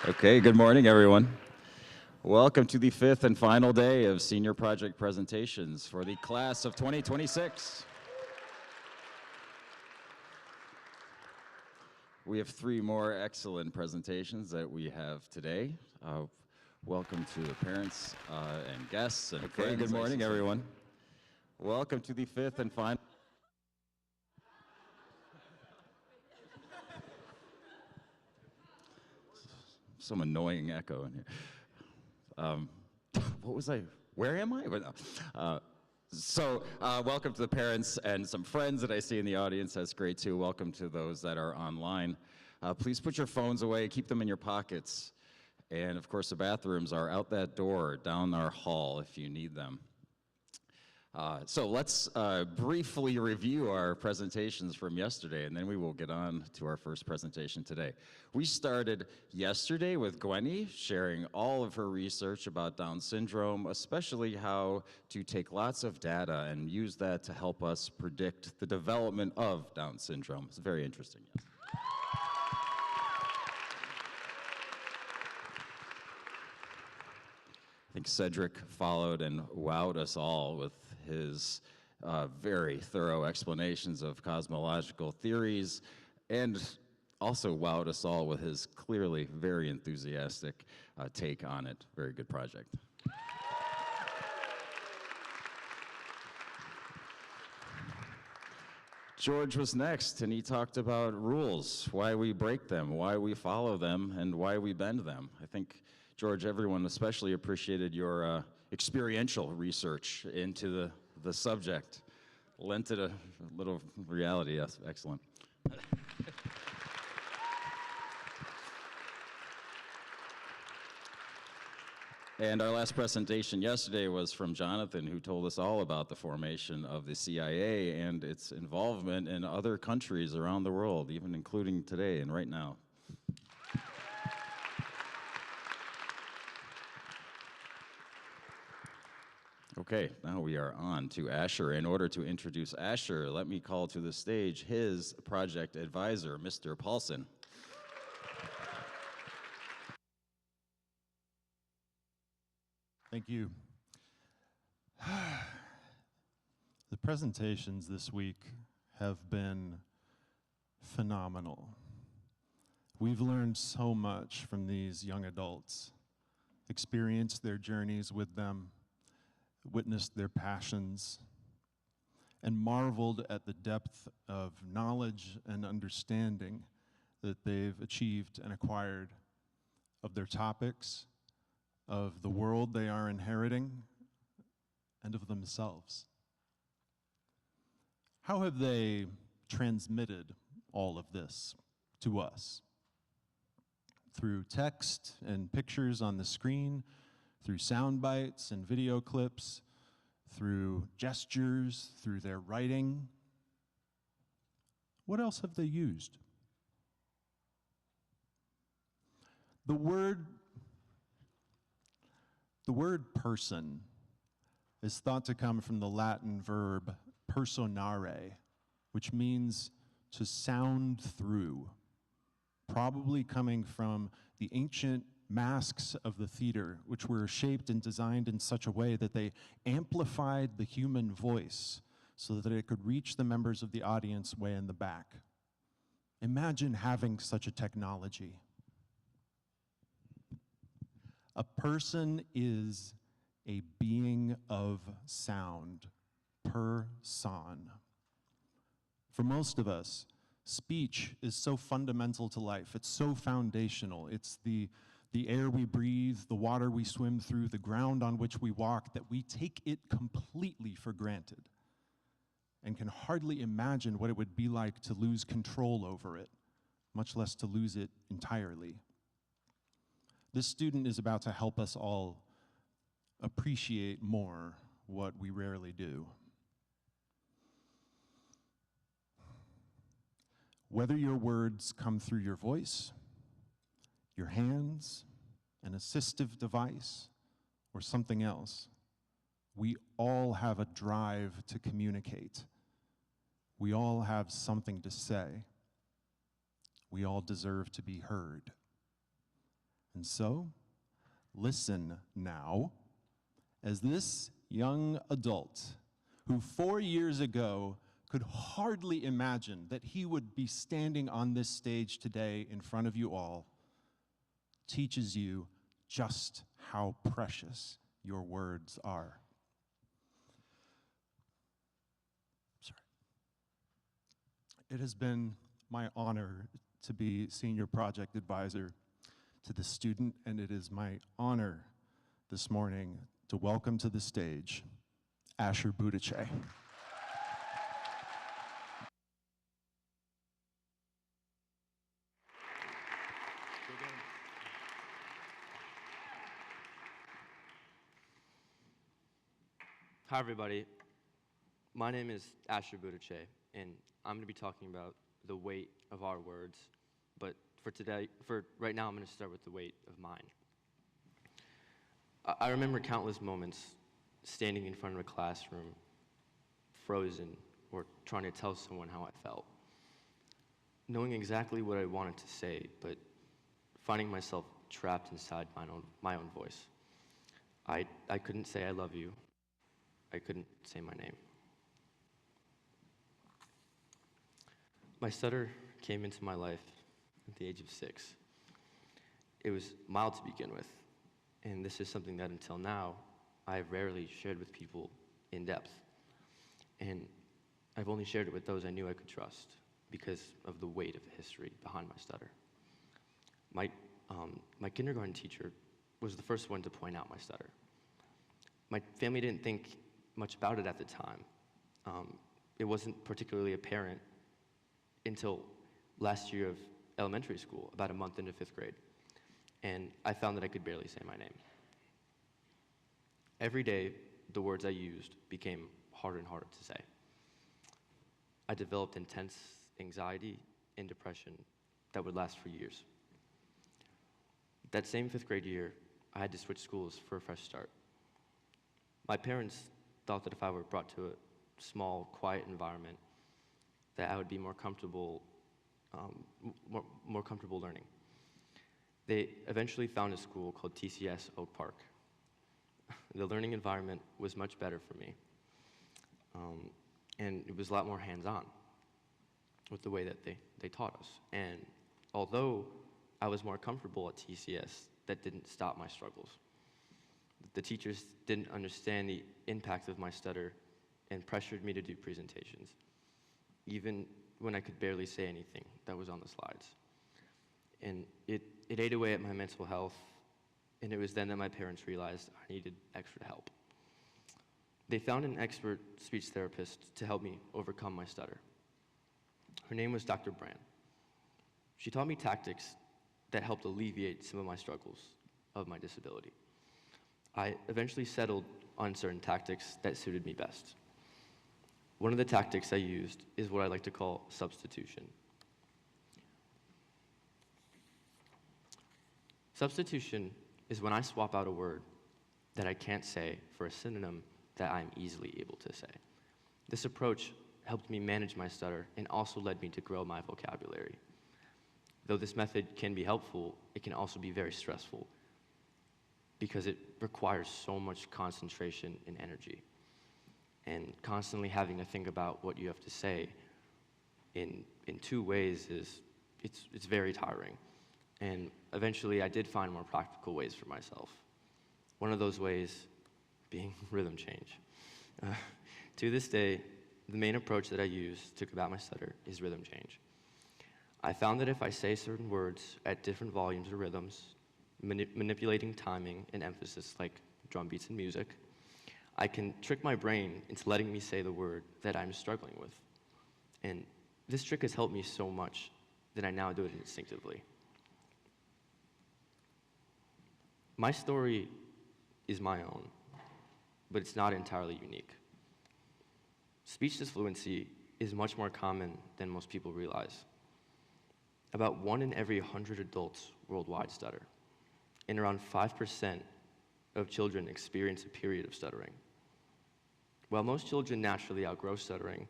Okay, good morning, everyone. Welcome to the fifth and final day of senior project presentations for the class of 2026. We have three more excellent presentations that we have today. Welcome to the parents and guests and friends. Good morning, everyone. Welcome to the fifth and final. Some annoying echo in here. What was I? Where am I? Welcome to the parents and some friends that I see in the audience. That's great too. Welcome to those that are online. Please put your phones away. Keep them in your pockets. And of course, the bathrooms are out that door, down our hall if you need them. So let's briefly review our presentations from yesterday, and then we will get on to our first presentation today. We started yesterday with Gwenny sharing all of her research about Down syndrome, especially how to take lots of data and use that to help us predict the development of Down syndrome. It's very interesting. Yes. I think Cedric followed and wowed us all with his very thorough explanations of cosmological theories, and also wowed us all with his clearly very enthusiastic take on it. Very good project. George was next, and he talked about rules, why we break them, why we follow them, and why we bend them. I think, George, everyone especially appreciated your experiential research into the subject. Lent it a little reality. Yes, excellent. And our last presentation yesterday was from Jonathan, who told us all about the formation of the CIA and its involvement in other countries around the world, even including today and right now. Okay, now we are on to Asher. In order to introduce Asher, let me call to the stage his project advisor, Mr. Toalson. Thank you. The presentations this week have been phenomenal. We've learned so much from these young adults, experienced their journeys with them, witnessed their passions, and marveled at the depth of knowledge and understanding that they've achieved and acquired of their topics, of the world they are inheriting, and of themselves. How have they transmitted all of this to us? Through text and pictures on the screen, through sound bites and video clips, through gestures, through their writing. What else have they used? The word person is thought to come from the Latin verb personare, which means to sound through, probably coming from the ancient masks of the theater, which were shaped and designed in such a way that they amplified the human voice so that it could reach the members of the audience way in the back. Imagine having such a technology. A person is a being of sound, person. For most of us, speech is so fundamental to life. It's so foundational. It's the air we breathe, the water we swim through, the ground on which we walk, that we take it completely for granted and can hardly imagine what it would be like to lose control over it, much less to lose it entirely. This student is about to help us all appreciate more what we rarely do. Whether your words come through your voice, your hands, an assistive device, or something else, we all have a drive to communicate. We all have something to say. We all deserve to be heard. And so, listen now, as this young adult, who 4 years ago could hardly imagine that he would be standing on this stage today in front of you all, teaches you just how precious your words are. Sorry. It has been my honor to be senior project advisor to the student, and it is my honor this morning to welcome to the stage Asher Buttice. Hi, everybody. My name is Asher Buttice, and I'm going to be talking about the weight of our words. But for right now, I'm going to start with the weight of mine. I remember countless moments standing in front of a classroom, frozen, or trying to tell someone how I felt, knowing exactly what I wanted to say, but finding myself trapped inside my own voice. I couldn't say I love you. I couldn't say my name. My stutter came into my life at the age of 6. It was mild to begin with, and this is something that until now, I've rarely shared with people in depth. And I've only shared it with those I knew I could trust because of the weight of the history behind my stutter. My kindergarten teacher was the first one to point out my stutter. My family didn't think much about it at the time. It wasn't particularly apparent until last year of elementary school, about a month into 5th grade. And I found that I could barely say my name. Every day, the words I used became harder and harder to say. I developed intense anxiety and depression that would last for years. That same 5th grade year, I had to switch schools for a fresh start. My parents thought that if I were brought to a small, quiet environment, that I would be more comfortable learning. They eventually found a school called TCS Oak Park. The learning environment was much better for me, and it was a lot more hands-on with the way that they taught us. And although I was more comfortable at TCS, that didn't stop my struggles. The teachers didn't understand the impact of my stutter and pressured me to do presentations, even when I could barely say anything that was on the slides. And it ate away at my mental health, and it was then that my parents realized I needed extra help. They found an expert speech therapist to help me overcome my stutter. Her name was Dr. Brand. She taught me tactics that helped alleviate some of my struggles of my disability. I eventually settled on certain tactics that suited me best. One of the tactics I used is what I like to call substitution. Substitution is when I swap out a word that I can't say for a synonym that I'm easily able to say. This approach helped me manage my stutter and also led me to grow my vocabulary. Though this method can be helpful, it can also be very stressful because it requires so much concentration and energy. And constantly having to think about what you have to say in two ways it's very tiring. And eventually I did find more practical ways for myself. One of those ways being rhythm change. To this day, the main approach that I use to combat my stutter is rhythm change. I found that if I say certain words at different volumes or rhythms, manipulating timing and emphasis like drum beats and music, I can trick my brain into letting me say the word that I'm struggling with. And this trick has helped me so much that I now do it instinctively. My story is my own, but it's not entirely unique. Speech disfluency is much more common than most people realize. About 1 in every 100 adults worldwide stutter, and around 5% of children experience a period of stuttering. While most children naturally outgrow stuttering,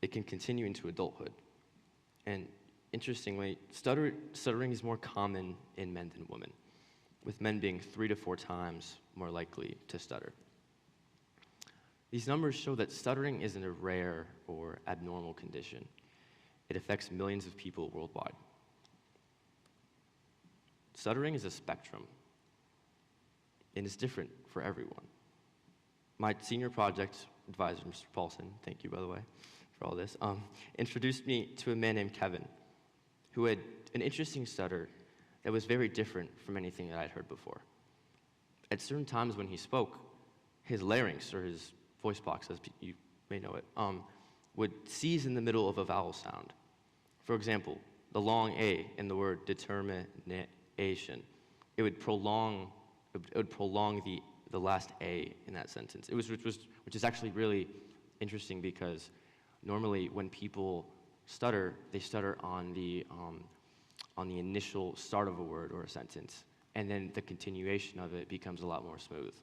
it can continue into adulthood. And Interestingly, stuttering is more common in men than women, with men being 3 to 4 times more likely to stutter. These numbers show that stuttering isn't a rare or abnormal condition. It affects millions of people worldwide. Stuttering is a spectrum, and it's different for everyone. My senior project advisor, Mr. Paulson, thank you, by the way, for all this, introduced me to a man named Kevin, who had an interesting stutter that was very different from anything that I'd heard before. At certain times when he spoke, his larynx, or his voice box, as you may know it, would seize in the middle of a vowel sound. For example, the long A in the word determination, it would prolong the last A in that sentence. Which is actually really interesting, because normally when people stutter, they stutter on the initial start of a word or a sentence, and then the continuation of it becomes a lot more smooth.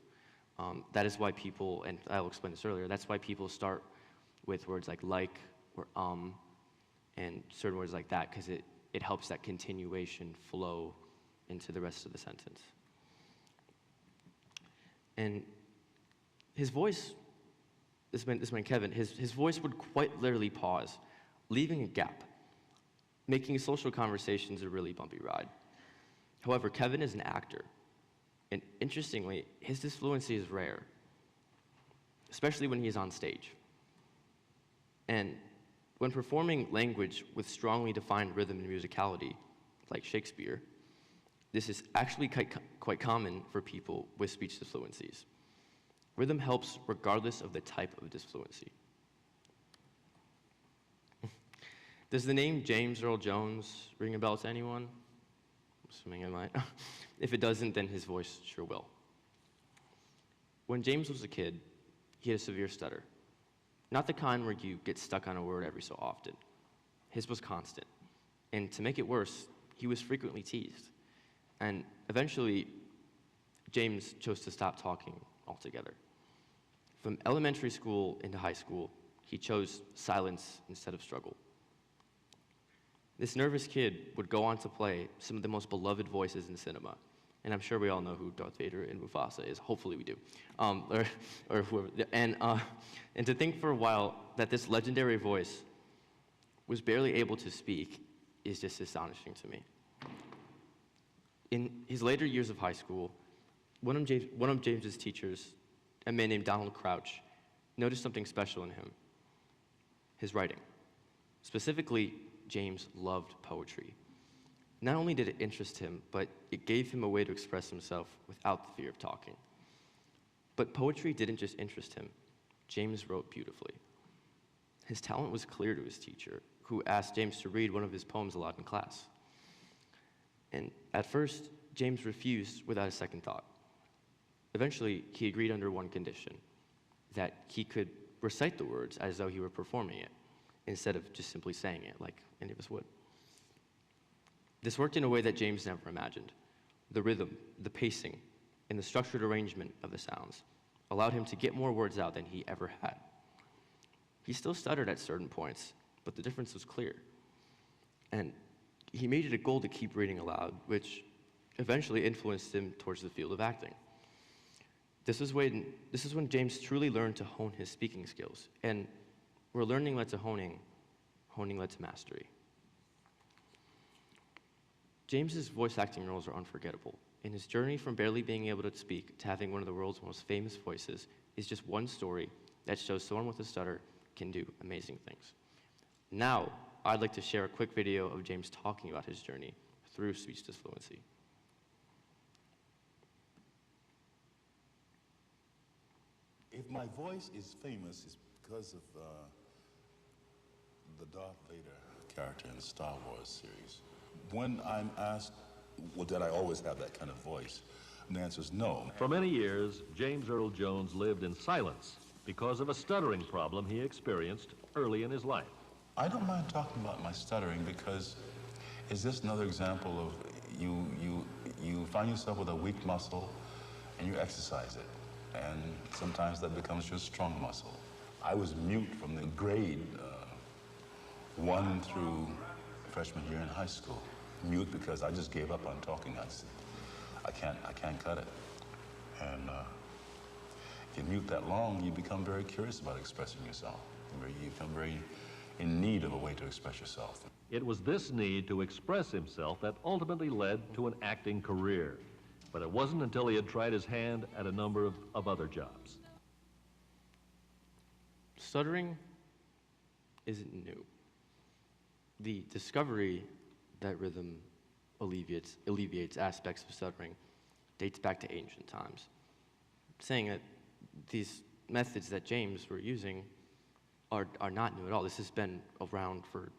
That is why people, and I'll explain this earlier, that's why people start with words like or and certain words like that, because it helps that continuation flow into the rest of the sentence. And his voice, this man Kevin, his voice would quite literally pause, leaving a gap, making social conversations a really bumpy ride. However, Kevin is an actor, and interestingly, his disfluency is rare, especially when he's on stage. And when performing language with strongly defined rhythm and musicality, like Shakespeare, this is actually quite common for people with speech disfluencies. Rhythm helps regardless of the type of disfluency. Does the name James Earl Jones ring a bell to anyone? I'm assuming it might. If it doesn't, then his voice sure will. When James was a kid, he had a severe stutter. Not the kind where you get stuck on a word every so often. His was constant. And to make it worse, he was frequently teased. And eventually, James chose to stop talking altogether. From elementary school into high school, he chose silence instead of struggle. This nervous kid would go on to play some of the most beloved voices in cinema. And I'm sure we all know who Darth Vader and Mufasa is. Hopefully we do. Or whoever. And to think for a while that this legendary voice was barely able to speak is just astonishing to me. In his later years of high school, one of James's teachers, a man named Donald Crouch, noticed something special in him: his writing. Specifically, James loved poetry. Not only did it interest him, but it gave him a way to express himself without the fear of talking. But poetry didn't just interest him. James wrote beautifully. His talent was clear to his teacher, who asked James to read one of his poems aloud in class. And at first, James refused without a second thought. Eventually, he agreed under one condition: that he could recite the words as though he were performing it, instead of just simply saying it like any of us would. This worked in a way that James never imagined. The rhythm, the pacing, and the structured arrangement of the sounds allowed him to get more words out than he ever had. He still stuttered at certain points, but the difference was clear. And he made it a goal to keep reading aloud, which eventually influenced him towards the field of acting. This is when James truly learned to hone his speaking skills. And where learning led to honing, honing led to mastery. James's voice acting roles are unforgettable, and his journey from barely being able to speak to having one of the world's most famous voices is just one story that shows someone with a stutter can do amazing things. Now, I'd like to share a quick video of James talking about his journey through speech disfluency. If my voice is famous, it's because of the Darth Vader character in the Star Wars series. When I'm asked, well, did I always have that kind of voice? And the answer is no. For many years, James Earl Jones lived in silence because of a stuttering problem he experienced early in his life. I don't mind talking about my stuttering because it's just another example of you find yourself with a weak muscle and you exercise it. And sometimes that becomes your strong muscle. I was mute from the grade 1 through freshman year in high school. Mute because I just gave up on talking. I can't cut it. And if you mute that long, you become very curious about expressing yourself. You become very in need of a way to express yourself. It was this need to express himself that ultimately led to an acting career. But it wasn't until he had tried his hand at a number of other jobs. Stuttering isn't new. The discovery that rhythm alleviates aspects of stuttering dates back to ancient times, saying that these methods that James were using are not new at all. This has been around for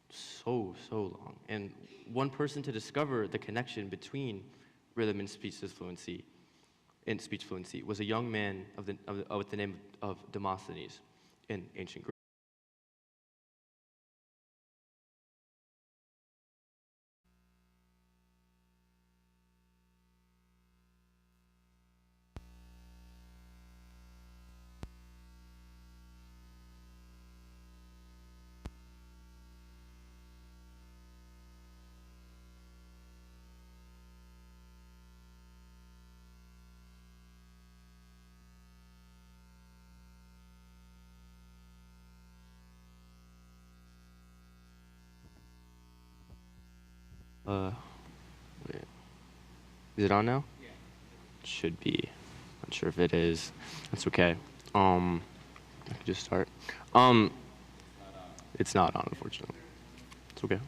so long. And one person to discover the connection between rhythm and speech fluency was a young man with the name of Demosthenes in ancient Greece. Wait. Is it on now? Yeah. Should be. Not sure if it is. That's okay. I can just start. It's not on, unfortunately. It's okay.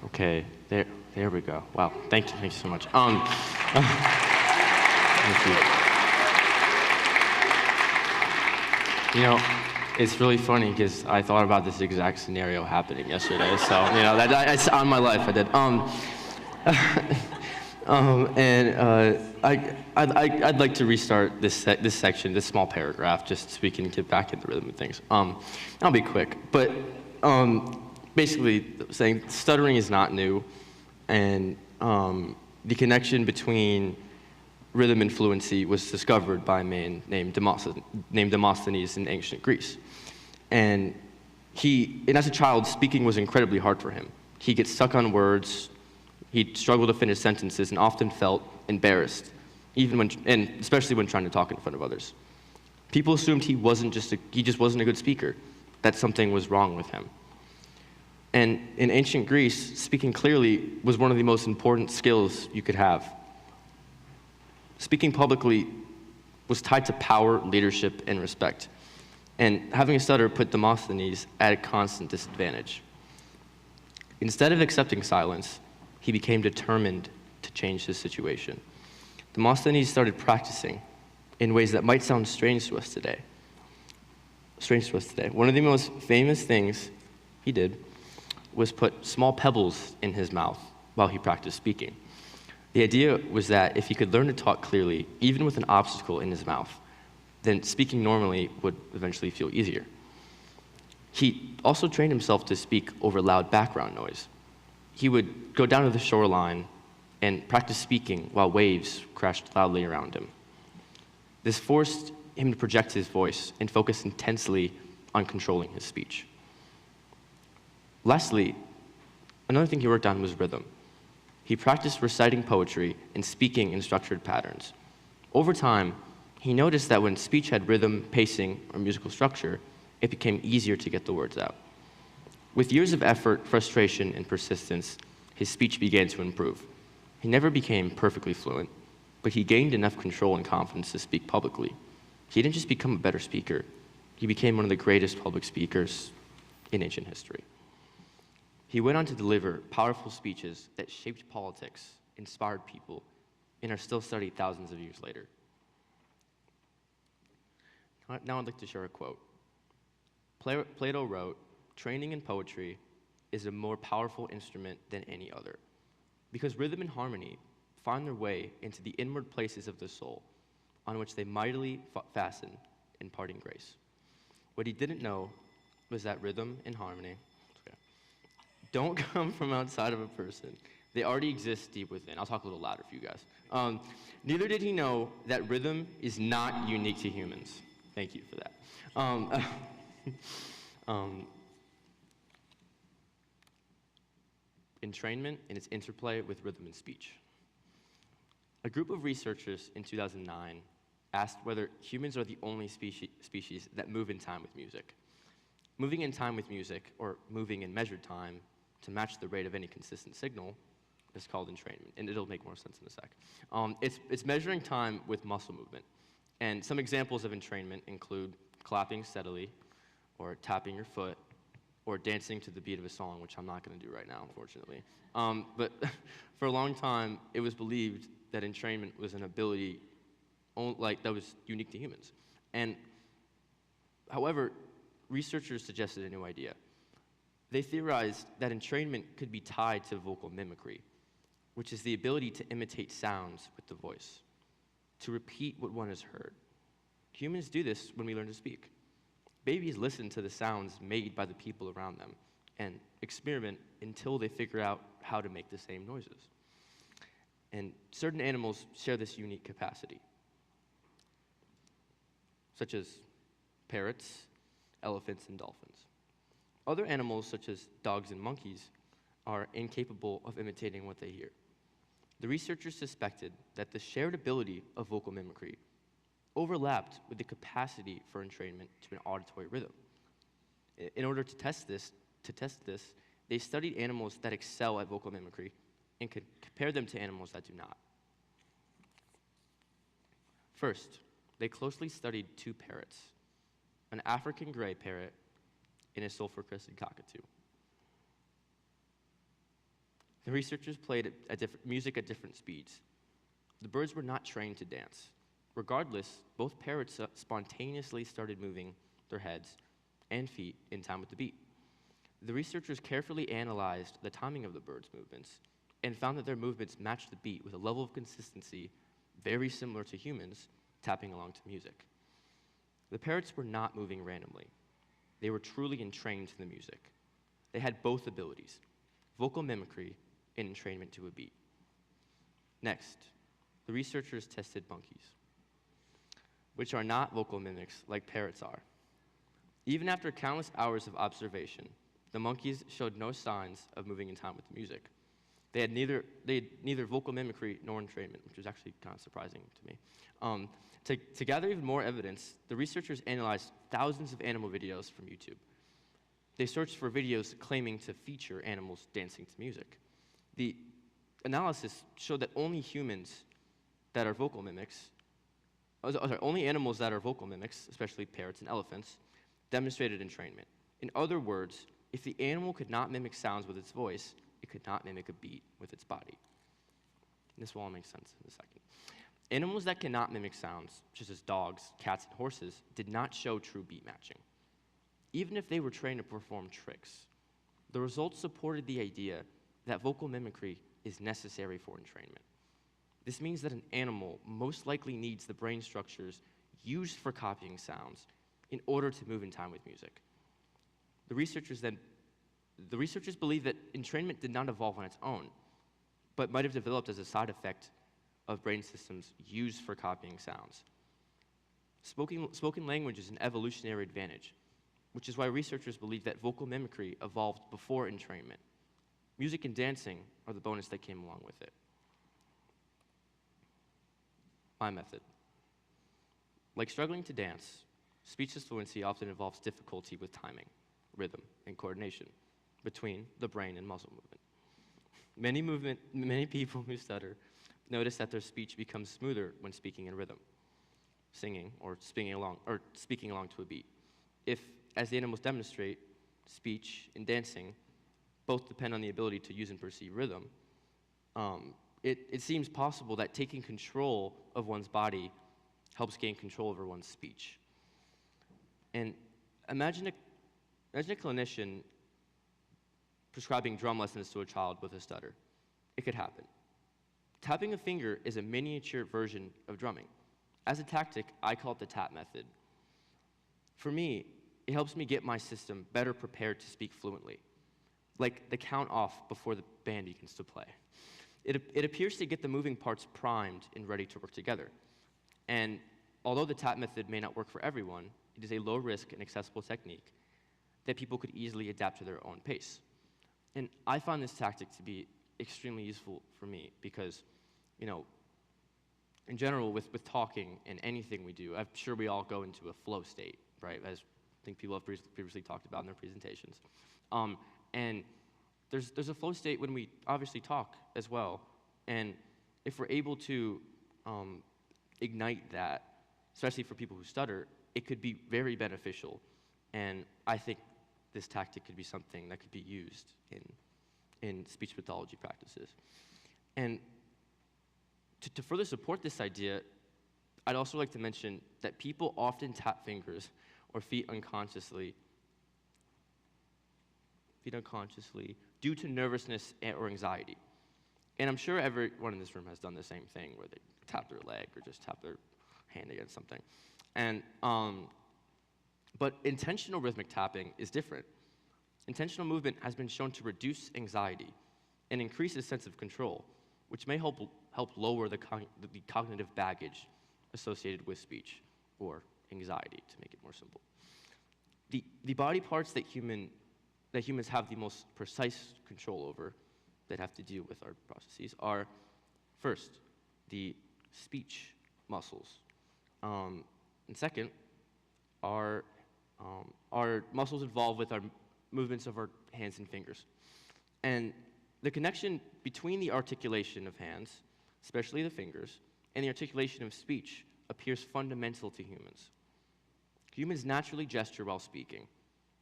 Okay, there we go. Wow, thank you so much. Thank you. You know, it's really funny because I thought about this exact scenario happening yesterday. So you know, that's on my life. I did. I'd like to restart this section, this small paragraph, just so we can get back into the rhythm of things. I'll be quick, but basically saying stuttering is not new, and the connection between rhythm and fluency was discovered by a man named Demosthenes in ancient Greece. And as a child, speaking was incredibly hard for him. He'd get stuck on words, he'd struggle to finish sentences, and often felt embarrassed, especially when trying to talk in front of others. People assumed he just wasn't a good speaker, that something was wrong with him. And in ancient Greece, speaking clearly was one of the most important skills you could have. Speaking publicly was tied to power, leadership, and respect. And having a stutter put Demosthenes at a constant disadvantage. Instead of accepting silence, he became determined to change his situation. Demosthenes started practicing in ways that might sound strange to us today. One of the most famous things he did was put small pebbles in his mouth while he practiced speaking. The idea was that if he could learn to talk clearly, even with an obstacle in his mouth, then speaking normally would eventually feel easier. He also trained himself to speak over loud background noise. He would go down to the shoreline and practice speaking while waves crashed loudly around him. This forced him to project his voice and focus intensely on controlling his speech. Lastly, another thing he worked on was rhythm. He practiced reciting poetry and speaking in structured patterns. Over time, he noticed that when speech had rhythm, pacing, or musical structure, it became easier to get the words out. With years of effort, frustration, and persistence, his speech began to improve. He never became perfectly fluent, but he gained enough control and confidence to speak publicly. He didn't just become a better speaker, he became one of the greatest public speakers in ancient history. He went on to deliver powerful speeches that shaped politics, inspired people, and are still studied thousands of years later. Now I'd like to share a quote. Plato wrote, "Training in poetry is a more powerful instrument than any other, because rhythm and harmony find their way into the inward places of the soul, on which they mightily fasten, imparting grace." What he didn't know was that rhythm and harmony don't come from outside of a person, They already exist deep within. I'll talk a little louder for you guys. Neither did he know that rhythm is not unique to humans. Thank you for that. Entrainment and its interplay with rhythm and speech. A group of researchers in 2009 asked whether humans are the only species that move in time with music. Moving in time with music, or moving in measured time to match the rate of any consistent signal, is called entrainment, and it'll make more sense in a sec. It's measuring time with muscle movement, and some examples of entrainment include clapping steadily, or tapping your foot, or dancing to the beat of a song, which I'm not going to do right now, unfortunately. But for a long time, it was believed that entrainment was an ability that was unique to humans. And however, researchers suggested a new idea. They theorized that entrainment could be tied to vocal mimicry, which is the ability to imitate sounds with the voice, to repeat what one has heard. Humans do this when we learn to speak. Babies listen to the sounds made by the people around them and experiment until they figure out how to make the same noises. And certain animals share this unique capacity, such as parrots, elephants, and dolphins. Other animals, such as dogs and monkeys, are incapable of imitating what they hear. The researchers suspected that the shared ability of vocal mimicry overlapped with the capacity for entrainment to an auditory rhythm. In order to test this, they studied animals that excel at vocal mimicry and could compare them to animals that do not. First, they closely studied two parrots, an African gray parrot and a sulfur-crested cockatoo. The researchers played music at different speeds. The birds were not trained to dance. Regardless, both parrots spontaneously started moving their heads and feet in time with the beat. The researchers carefully analyzed the timing of the birds' movements and found that their movements matched the beat with a level of consistency very similar to humans tapping along to music. The parrots were not moving randomly. They were truly entrained to the music. They had both abilities, vocal mimicry and entrainment to a beat. Next, the researchers tested monkeys, which are not vocal mimics like parrots are. Even after countless hours of observation, the monkeys showed no signs of moving in time with the music. They had neither vocal mimicry nor entrainment, which was actually kind of surprising to me. To gather even more evidence, the researchers analyzed thousands of animal videos from YouTube. They searched for videos claiming to feature animals dancing to music. The analysis showed that only animals that are vocal mimics, especially parrots and elephants, demonstrated entrainment. In other words, if the animal could not mimic sounds with its voice, it could not mimic a beat with its body. And this will all make sense in a second. Animals that cannot mimic sounds, such as dogs, cats, and horses, did not show true beat matching, even if they were trained to perform tricks. The results supported the idea that vocal mimicry is necessary for entrainment. This means that an animal most likely needs the brain structures used for copying sounds in order to move in time with music. The researchers believe that entrainment did not evolve on its own, but might have developed as a side effect of brain systems used for copying sounds. Spoken language is an evolutionary advantage, which is why researchers believe that vocal mimicry evolved before entrainment. Music and dancing are the bonus that came along with it. My method. Like struggling to dance, speechless fluency often involves difficulty with timing, rhythm, and coordination between the brain and muscle movement. Many people who stutter notice that their speech becomes smoother when speaking in rhythm, singing, or speaking along to a beat. If, as the animals demonstrate, speech and dancing both depend on the ability to use and perceive rhythm, it seems possible that taking control of one's body helps gain control over one's speech. And imagine a clinician prescribing drum lessons to a child with a stutter. It could happen. Tapping a finger is a miniature version of drumming. As a tactic, I call it the tap method. For me, it helps me get my system better prepared to speak fluently. like the count off before the band begins to play. It appears to get the moving parts primed and ready to work together. And although the tap method may not work for everyone, it is a low-risk and accessible technique that people could easily adapt to their own pace. And I find this tactic to be extremely useful for me because, you know, in general, with talking and anything we do, I'm sure we all go into a flow state, right, as I think people have previously talked about in their presentations. And there's a flow state when we obviously talk as well. And if we're able to ignite that, especially for people who stutter, it could be very beneficial. And I think this tactic could be something that could be used in speech pathology practices. And to further support this idea, I'd also like to mention that people often tap fingers or feet unconsciously due to nervousness or anxiety. And I'm sure everyone in this room has done the same thing where they tap their leg or just tap their hand against something. And but intentional rhythmic tapping is different. Intentional movement has been shown to reduce anxiety and increase a sense of control, which may help lower the cognitive baggage associated with speech or anxiety, to make it more simple. The body parts that humans have the most precise control over, that have to deal with our processes, are first the speech muscles, and second are muscles involved with our movements of our hands and fingers. And the connection between the articulation of hands, especially the fingers, and the articulation of speech appears fundamental to humans. Humans naturally gesture while speaking,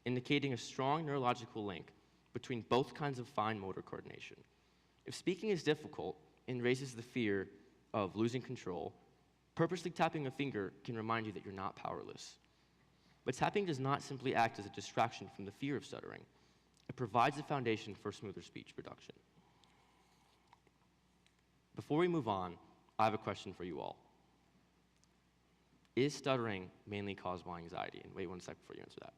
indicating a strong neurological link between both kinds of fine motor coordination. If speaking is difficult and raises the fear of losing control, purposely tapping a finger can remind you that you're not powerless. But tapping does not simply act as a distraction from the fear of stuttering. It provides a foundation for smoother speech production. Before we move on, I have a question for you all. Is stuttering mainly caused by anxiety? And wait one second before you answer that.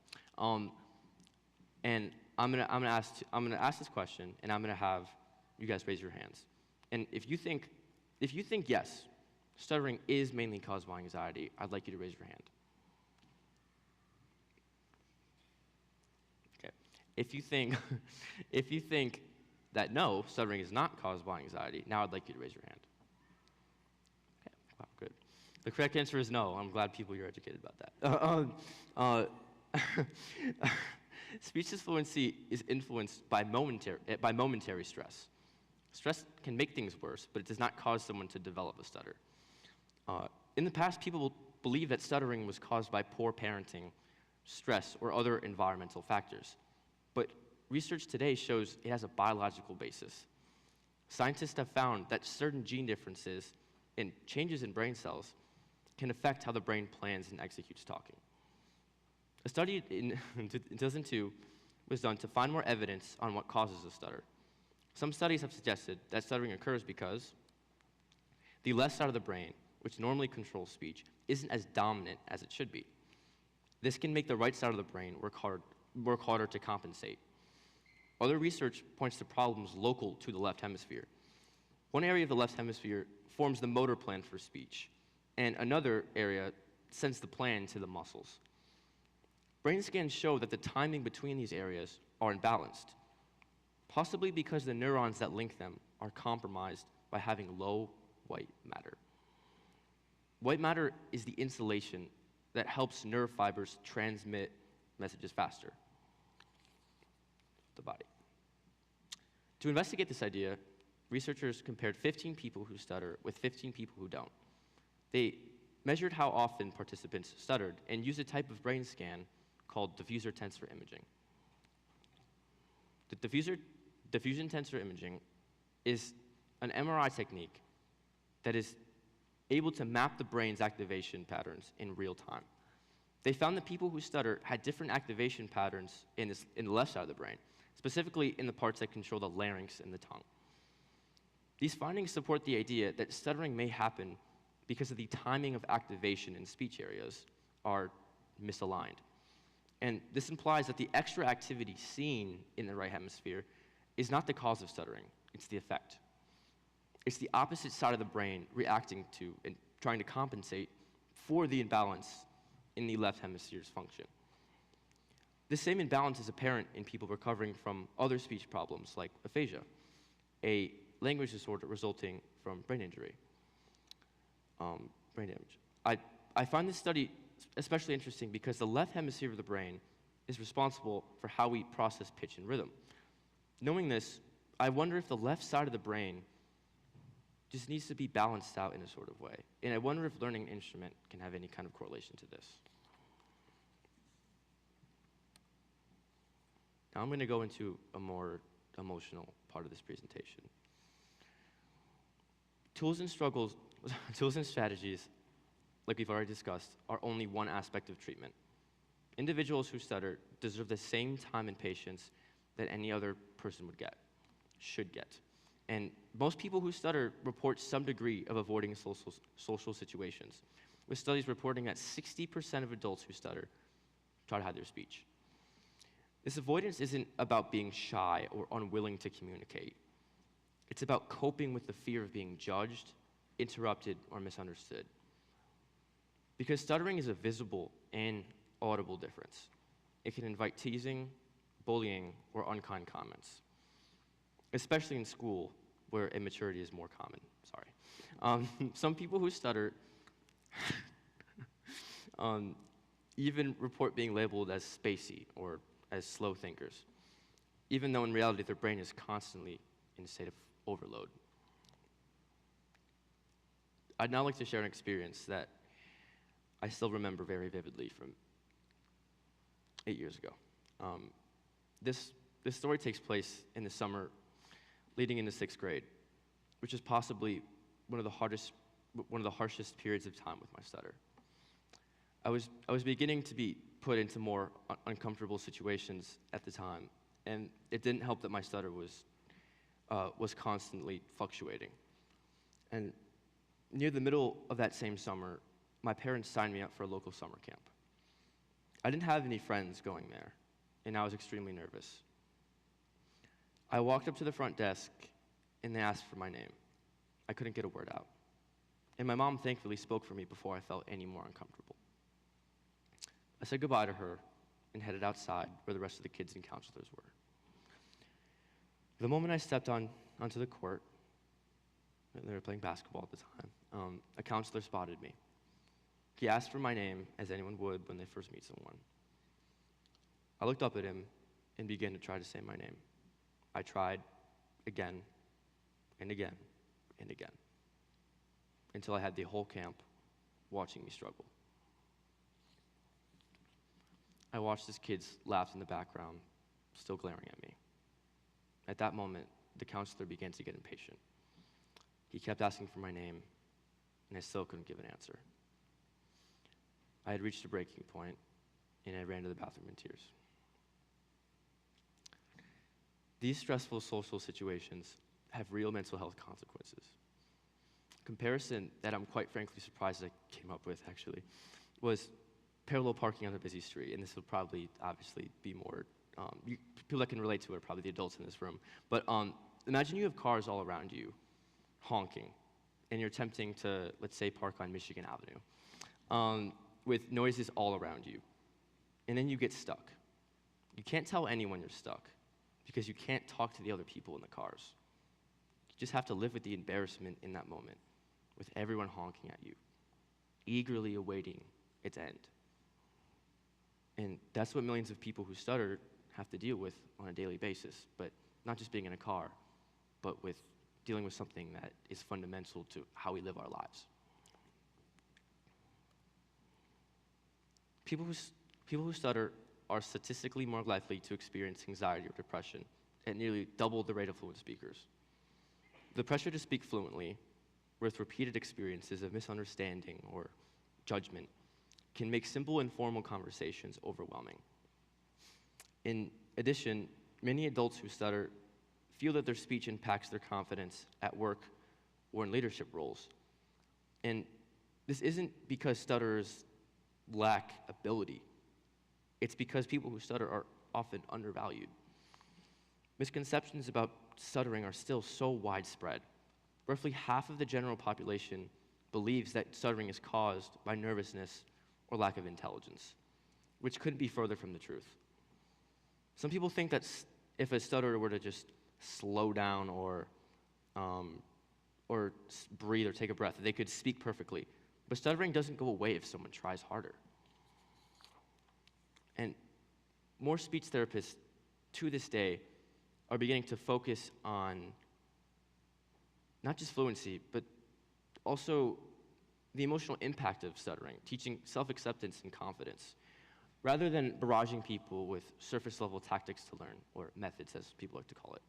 And I'm gonna ask this question, and I'm gonna have you guys raise your hands. And if you think yes, stuttering is mainly caused by anxiety, I'd like you to raise your hand. Okay. If you think that no, stuttering is not caused by anxiety, now I'd like you to raise your hand. Okay. Wow, good. The correct answer is no. I'm glad you're educated about that. Speech fluency is influenced by momentary stress. Stress can make things worse, but it does not cause someone to develop a stutter. In the past, people believed that stuttering was caused by poor parenting, stress, or other environmental factors. But research today shows it has a biological basis. Scientists have found that certain gene differences and changes in brain cells can affect how the brain plans and executes talking. A study in 2002 was done to find more evidence on what causes a stutter. Some studies have suggested that stuttering occurs because the left side of the brain, which normally controls speech, isn't as dominant as it should be. This can make the right side of the brain work harder to compensate. Other research points to problems local to the left hemisphere. One area of the left hemisphere forms the motor plan for speech, and another area sends the plan to the muscles. Brain scans show that the timing between these areas are imbalanced, possibly because the neurons that link them are compromised by having low white matter. White matter is the insulation that helps nerve fibers transmit messages faster. The body. To investigate this idea, researchers compared 15 people who stutter with 15 people who don't. They measured how often participants stuttered and used a type of brain scan called diffuser tensor imaging. The diffusion tensor imaging is an MRI technique that is able to map the brain's activation patterns in real time. They found that people who stutter had different activation patterns in the left side of the brain, specifically in the parts that control the larynx and the tongue. These findings support the idea that stuttering may happen because of the timing of activation in speech areas are misaligned. And this implies that the extra activity seen in the right hemisphere is not the cause of stuttering, it's the effect. It's the opposite side of the brain reacting to and trying to compensate for the imbalance in the left hemisphere's function. This same imbalance is apparent in people recovering from other speech problems like aphasia, a language disorder resulting from brain injury, brain damage. I find this study especially interesting because the left hemisphere of the brain is responsible for how we process pitch and rhythm. Knowing this, I wonder if the left side of the brain just needs to be balanced out in a sort of way. And I wonder if learning an instrument can have any kind of correlation to this. Now I'm going to go into a more emotional part of this presentation. Tools and strategies, like we've already discussed, are only one aspect of treatment. Individuals who stutter deserve the same time and patience that any other person should get. And most people who stutter report some degree of avoiding social situations, with studies reporting that 60% of adults who stutter try to hide their speech. This avoidance isn't about being shy or unwilling to communicate. It's about coping with the fear of being judged, interrupted, or misunderstood. Because stuttering is a visible and audible difference. It can invite teasing, bullying, or unkind comments, especially in school, where immaturity is more common. Sorry. Some people who stutter even report being labeled as spacey or as slow thinkers, even though in reality their brain is constantly in a state of overload. I'd now like to share an experience that I still remember very vividly from 8 years ago. This story takes place in the summer leading into 6th grade, which is possibly one of the harshest periods of time with my stutter. I was beginning to be put into more uncomfortable situations at the time, and it didn't help that my stutter was constantly fluctuating. And near the middle of that same summer, my parents signed me up for a local summer camp. I didn't have any friends going there, and I was extremely nervous. I walked up to the front desk, and they asked for my name. I couldn't get a word out. And my mom thankfully spoke for me before I felt any more uncomfortable. I said goodbye to her and headed outside where the rest of the kids and counselors were. The moment I stepped onto the court, they were playing basketball at the time, a counselor spotted me. He asked for my name, as anyone would when they first meet someone. I looked up at him and began to try to say my name. I tried again and again and again, until I had the whole camp watching me struggle. I watched as kids laughed in the background, still glaring at me. At that moment, the counselor began to get impatient. He kept asking for my name, and I still couldn't give an answer. I had reached a breaking point, and I ran to the bathroom in tears. These stressful social situations have real mental health consequences. A comparison that I'm quite frankly surprised I came up with, actually, was parallel parking on a busy street, and this will probably, obviously, be more, people that can relate to it are probably the adults in this room, but imagine you have cars all around you, honking, and you're attempting to, let's say, park on Michigan Avenue, with noises all around you, and then you get stuck. You can't tell anyone you're stuck, because you can't talk to the other people in the cars. You just have to live with the embarrassment in that moment, with everyone honking at you, eagerly awaiting its end. And that's what millions of people who stutter have to deal with on a daily basis, but not just being in a car, but with dealing with something that is fundamental to how we live our lives. People who stutter are statistically more likely to experience anxiety or depression at nearly double the rate of fluent speakers. The pressure to speak fluently, with repeated experiences of misunderstanding or judgment, can make simple informal conversations overwhelming. In addition, many adults who stutter feel that their speech impacts their confidence at work or in leadership roles. And this isn't because stutterers lack ability. It's because people who stutter are often undervalued. Misconceptions about stuttering are still so widespread. Roughly half of the general population believes that stuttering is caused by nervousness or lack of intelligence, which couldn't be further from the truth. Some people think that if a stutterer were to just slow down or breathe or take a breath, they could speak perfectly. But stuttering doesn't go away if someone tries harder. And more speech therapists to this day are beginning to focus on not just fluency, but also the emotional impact of stuttering, teaching self-acceptance and confidence, rather than barraging people with surface-level tactics to learn, or methods as people like to call it.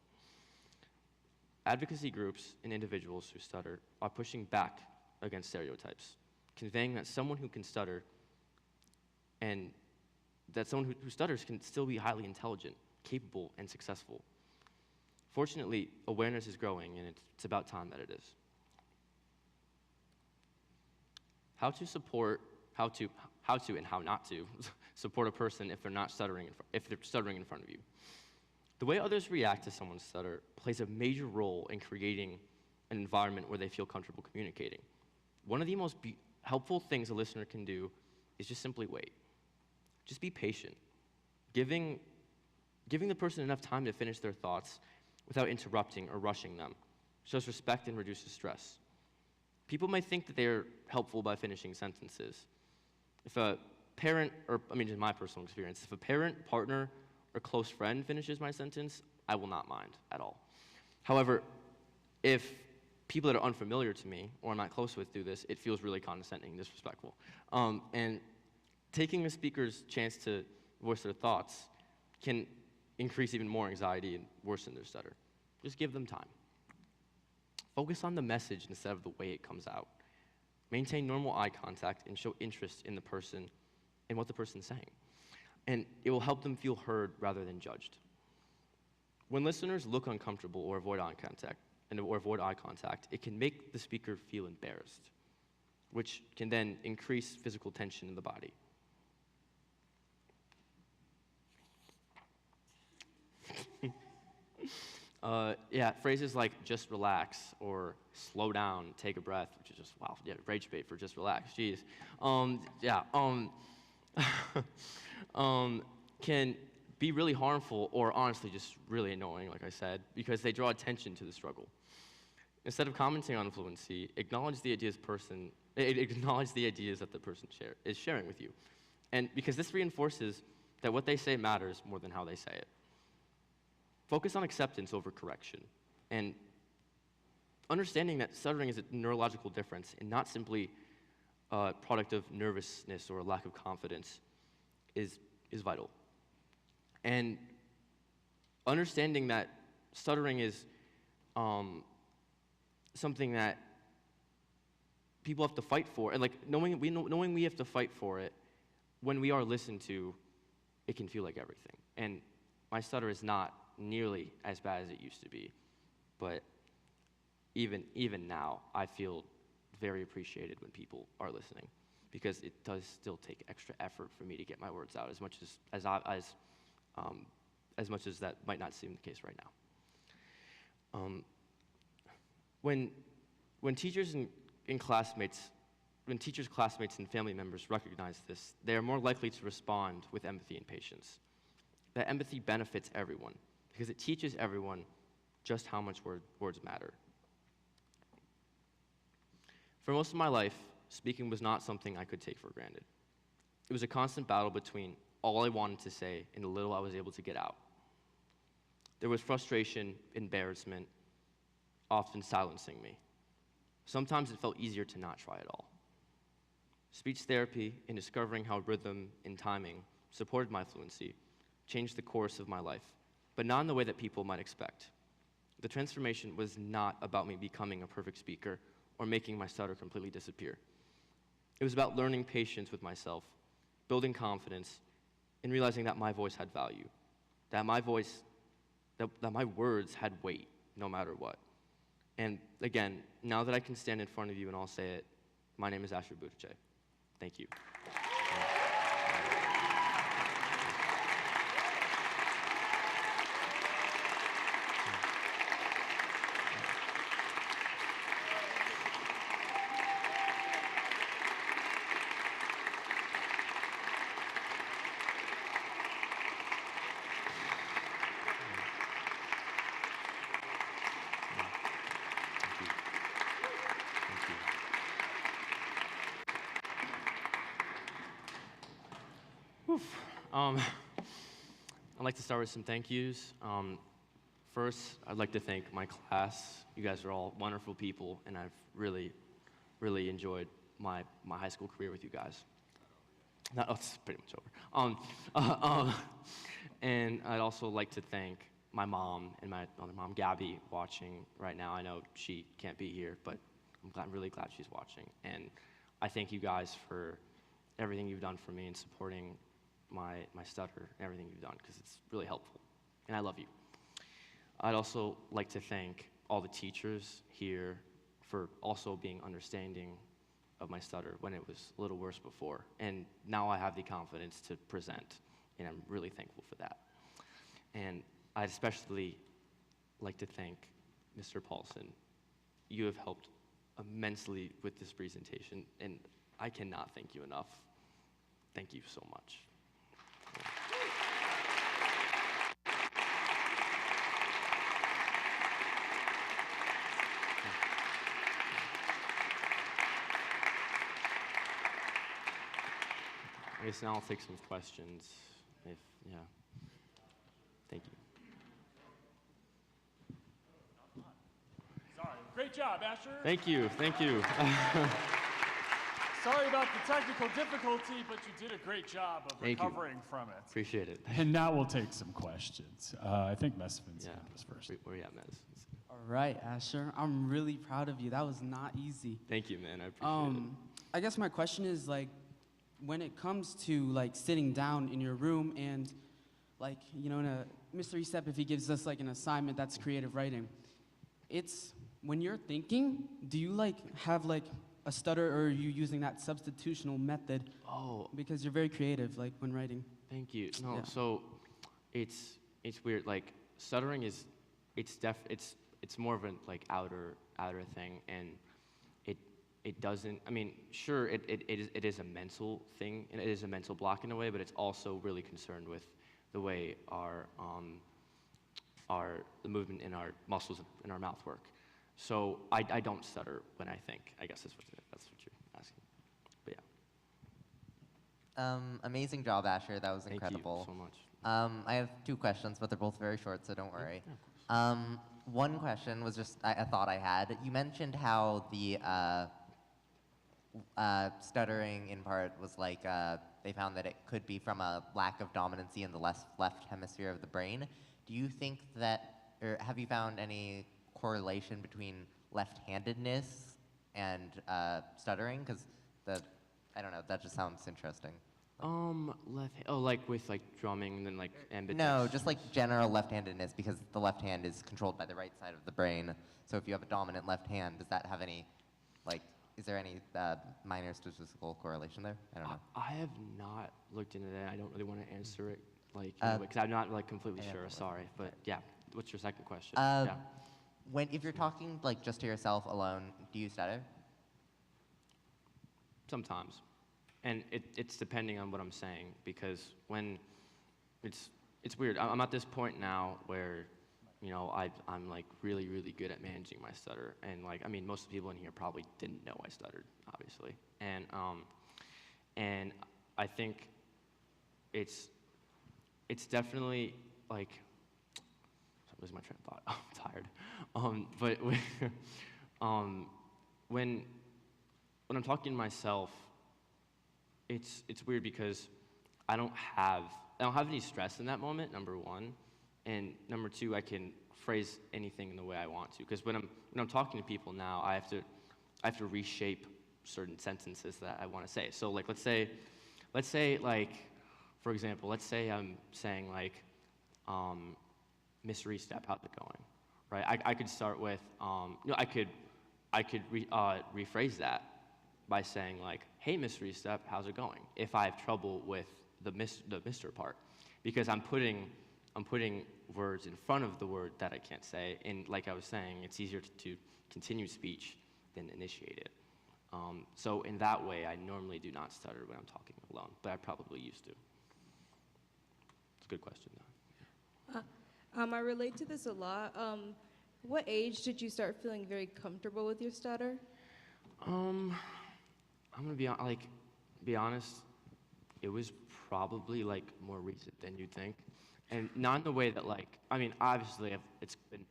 Advocacy groups and individuals who stutter are pushing back against stereotypes, conveying that someone who can stutter and that someone who stutters can still be highly intelligent, capable, and successful. Fortunately, awareness is growing, and it's about time that it is. How to, and how not to support a person if they're stuttering in front of you. The way others react to someone's stutter plays a major role in creating an environment where they feel comfortable communicating. One of the most helpful things a listener can do is just simply wait. Just be patient. Giving the person enough time to finish their thoughts without interrupting or rushing them shows respect and reduces stress. People may think that they're helpful by finishing sentences. If a parent, in my personal experience, if a parent, partner, or close friend finishes my sentence, I will not mind at all. However, if people that are unfamiliar to me or I'm not close with do this, it feels really condescending and disrespectful. And taking the speaker's chance to voice their thoughts can increase even more anxiety and worsen their stutter. Just give them time. Focus on the message instead of the way it comes out. Maintain normal eye contact and show interest in the person and what the person's saying. And it will help them feel heard rather than judged. When listeners look uncomfortable or avoid eye contact, it can make the speaker feel embarrassed, which can then increase physical tension in the body. Phrases like "just relax" or "slow down, take a breath," which is just rage bait for "just relax." Jeez, can be really harmful or honestly just really annoying, like I said, because they draw attention to the struggle. Instead of commenting on fluency, acknowledge the ideas that the person is sharing with you, and because this reinforces that what they say matters more than how they say it. Focus on acceptance over correction, and understanding that stuttering is a neurological difference and not simply a product of nervousness or a lack of confidence is vital. And understanding that stuttering is something that people have to fight for, and knowing we have to fight for it, when we are listened to, it can feel like everything. And my stutter is not nearly as bad as it used to be, but even now, I feel very appreciated when people are listening, because it does still take extra effort for me to get my words out, as much as that might not seem the case right now. When teachers, classmates, and family members recognize this, they are more likely to respond with empathy and patience. That empathy benefits everyone, because it teaches everyone just how much words matter. For most of my life, speaking was not something I could take for granted. It was a constant battle between all I wanted to say and the little I was able to get out. There was frustration, embarrassment, often silencing me. Sometimes it felt easier to not try at all. Speech therapy and discovering how rhythm and timing supported my fluency changed the course of my life, but not in the way that people might expect. The transformation was not about me becoming a perfect speaker or making my stutter completely disappear. It was about learning patience with myself, building confidence, and realizing that my voice had value, that my words had weight, no matter what. And again, now that I can stand in front of you and I'll say it, my name is Buttice. Thank you. I'd like to start with some thank yous. First, I'd like to thank my class. You guys are all wonderful people, and I've really, really enjoyed my high school career with you guys. It's pretty much over. And I'd also like to thank my mom and my other mom, Gabby, watching right now. I know she can't be here, but I'm really glad she's watching. And I thank you guys for everything you've done for me and supporting my stutter and everything you've done, because it's really helpful. And I love you. I'd also like to thank all the teachers here for also being understanding of my stutter when it was a little worse before. And now I have the confidence to present, and I'm really thankful for that. And I'd especially like to thank Mr. Toalson. You have helped immensely with this presentation, and I cannot thank you enough. Thank you so much. I guess now I'll take some questions. Yeah. Thank you. Sorry. Great job, Asher. Thank you. Sorry about the technical difficulty, but you did a great job of Thank you. recovering from it. Appreciate it. And now we'll take some questions. I think Mesvin's Yeah. hand was first. Where you at, Mez? All right, Asher. I'm really proud of you. That was not easy. Thank you, man. I appreciate it. I guess my question is, like, when it comes to, like, sitting down in your room and, like, you know, in a Mr. Estep, if he gives us, like, an assignment that's creative writing, it's when you're thinking, do you, like, have, like, a stutter, or are you using that substitutional method? Oh. Because you're very creative, like, when writing. Thank you. No, Yeah. so it's weird. Like, stuttering is it's more of a like outer thing, and it doesn't. I mean, sure, it is a mental thing, and it is a mental block in a way, but it's also really concerned with the way the movement in our muscles in our mouth work. So I don't stutter when I think. I guess that's what you're asking. But yeah. Amazing job, Asher. That was incredible. Thank you so much. I have two questions, but they're both very short, so don't worry. Yeah, of course. One question was just a thought I had. You mentioned how the stuttering, in part, was like they found that it could be from a lack of dominancy in the left hemisphere of the brain. Do you think that, or have you found any correlation between left-handedness and stuttering? Because I don't know, that just sounds interesting. Like with like drumming and then like ambidextrous. No, just like general left-handedness, because the left hand is controlled by the right side of the brain. So if you have a dominant left hand, does that have any, like, is there any minor statistical correlation there? I don't know. I have not looked into that. I don't really want to answer it, like, because I'm not like completely sure. Sorry, but yeah. What's your second question? Yeah. If you're talking like just to yourself alone, do you stutter? Sometimes, and it's depending on what I'm saying, because when it's weird. I'm at this point now where, you know, I'm like really good at managing my stutter, and like, I mean, most of the people in here probably didn't know I stuttered, obviously, and I think it's definitely like, I'm losing my train of thought. I'm tired. But when I'm talking to myself, it's weird because I don't have any stress in that moment, number one, and number two, I can phrase anything in the way I want to. Because when I'm talking to people now, I have to reshape certain sentences that I want to say. So like, let's say like, for example, let's say I'm saying like, Miss Restep, how's it going? Right? I could start with, I could rephrase that by saying like, hey, Miss Restep, how's it going? If I have trouble with the Mr. part, because I'm putting words in front of the word that I can't say, and like I was saying, it's easier to continue speech than initiate it. So in that way, I normally do not stutter when I'm talking alone, but I probably used to. It's a good question, though. I relate to this a lot. What age did you start feeling very comfortable with your stutter? I'm gonna be honest. it was probably like more recent than you'd think, and not in the way that like, I mean, obviously it's been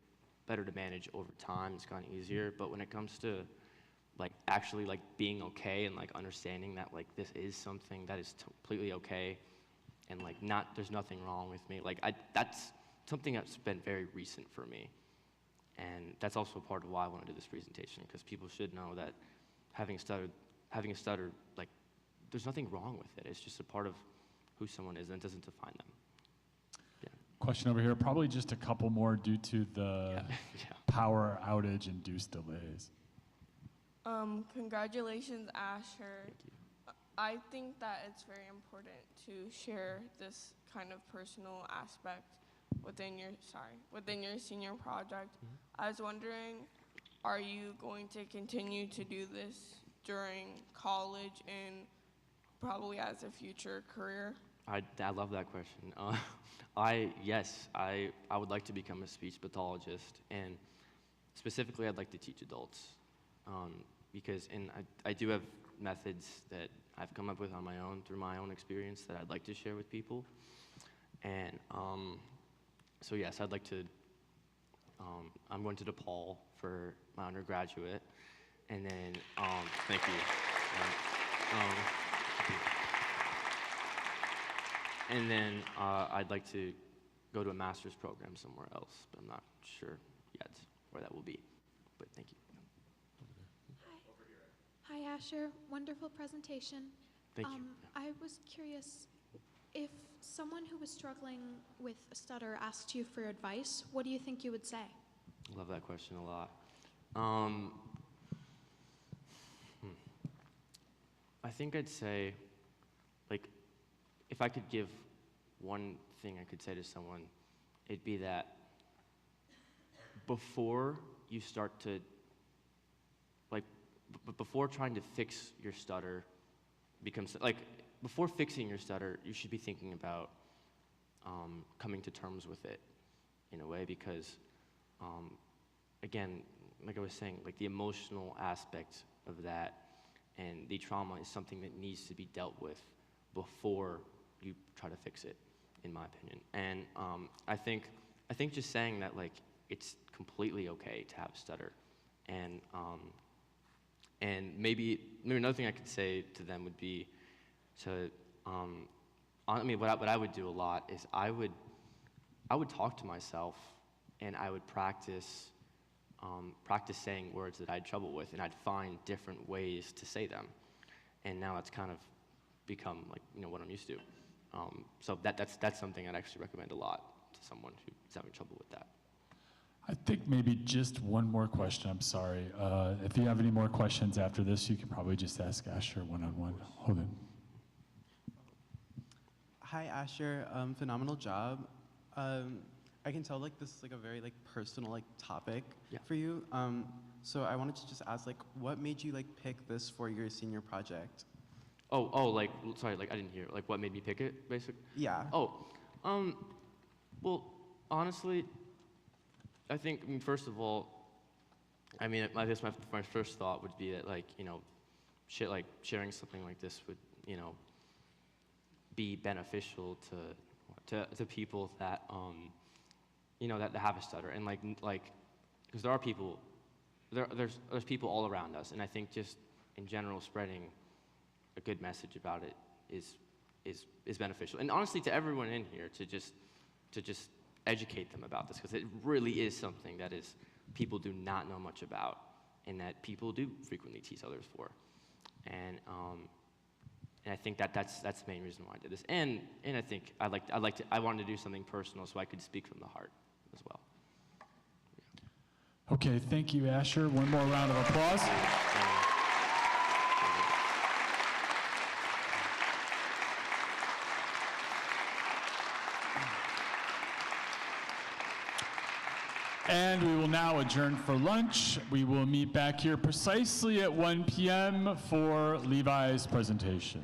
better to manage over time. It's gotten easier, but when it comes to like actually like being okay and like understanding that like this is something that is completely okay, and like there's nothing wrong with me. Like that's something that's been very recent for me, and that's also part of why I want to do this presentation, because people should know that having a stutter, like there's nothing wrong with it. It's just a part of who someone is, and it doesn't define them. Yeah. Question over here, probably just a couple more due to the power outage induced delays. Congratulations, Asher. Thank you. I think that it's very important to share this kind of personal aspect within your senior project. I was wondering, are you going to continue to do this during college and probably as a future career? I love that question. Yes, I would like to become a speech pathologist, and specifically I'd like to teach adults, because I do have methods that I've come up with on my own through my own experience that I'd like to share with people. And so yes, I'd like to, I'm going to DePaul for my undergraduate, and then, thank you. And then I'd like to go to a master's program somewhere else, but I'm not sure yet where that will be. But thank you. Hi, Asher. Wonderful presentation. Thank you. I was curious, if someone who was struggling with a stutter asked you for advice, what do you think you would say? I love that question a lot. I think I'd say, like, if I could give one thing I could say to someone, it'd be that before you start to, like, before trying to fix your stutter becomes, like, before fixing your stutter, you should be thinking about coming to terms with it in a way, because, again, like I was saying, like the emotional aspect of that and the trauma is something that needs to be dealt with before you try to fix it, in my opinion. And I think just saying that, like, it's completely okay to have a stutter, and maybe another thing I could say to them would be to, I mean, what I would do a lot is I would talk to myself, and I would practice saying words that I had trouble with, and I'd find different ways to say them. And now it's kind of become, like, you know, what I'm used to. So that's something I'd actually recommend a lot to someone who's having trouble with that. I think maybe just one more question, I'm sorry. If you have any more questions after this, you can probably just ask Asher one-on-one. Hold on. Hi, Asher. Phenomenal job. I can tell, like, this is like a very, like, personal, like, topic for you. So I wanted to just ask, like, what made you, like, pick this for your senior project? Like, sorry, like, I didn't hear. Like, what made me pick it, basically? Yeah. Well, honestly, I think, I mean, first of all, I mean, I guess my first thought would be that, like, you know, sharing something like this would, you know, be beneficial to people that, you know, that have a stutter, and like, because there are people, there's people all around us, and I think just in general spreading a good message about it is beneficial, and honestly to everyone in here to just educate them about this, because it really is something that is people do not know much about, and that people do frequently tease others for, and I think that's the main reason why I did this, and I think I wanted to do something personal so I could speak from the heart as well. Okay, thank you, Asher. One more round of applause. And we will now adjourn for lunch. We will meet back here precisely at 1 p.m. for Levi's presentation.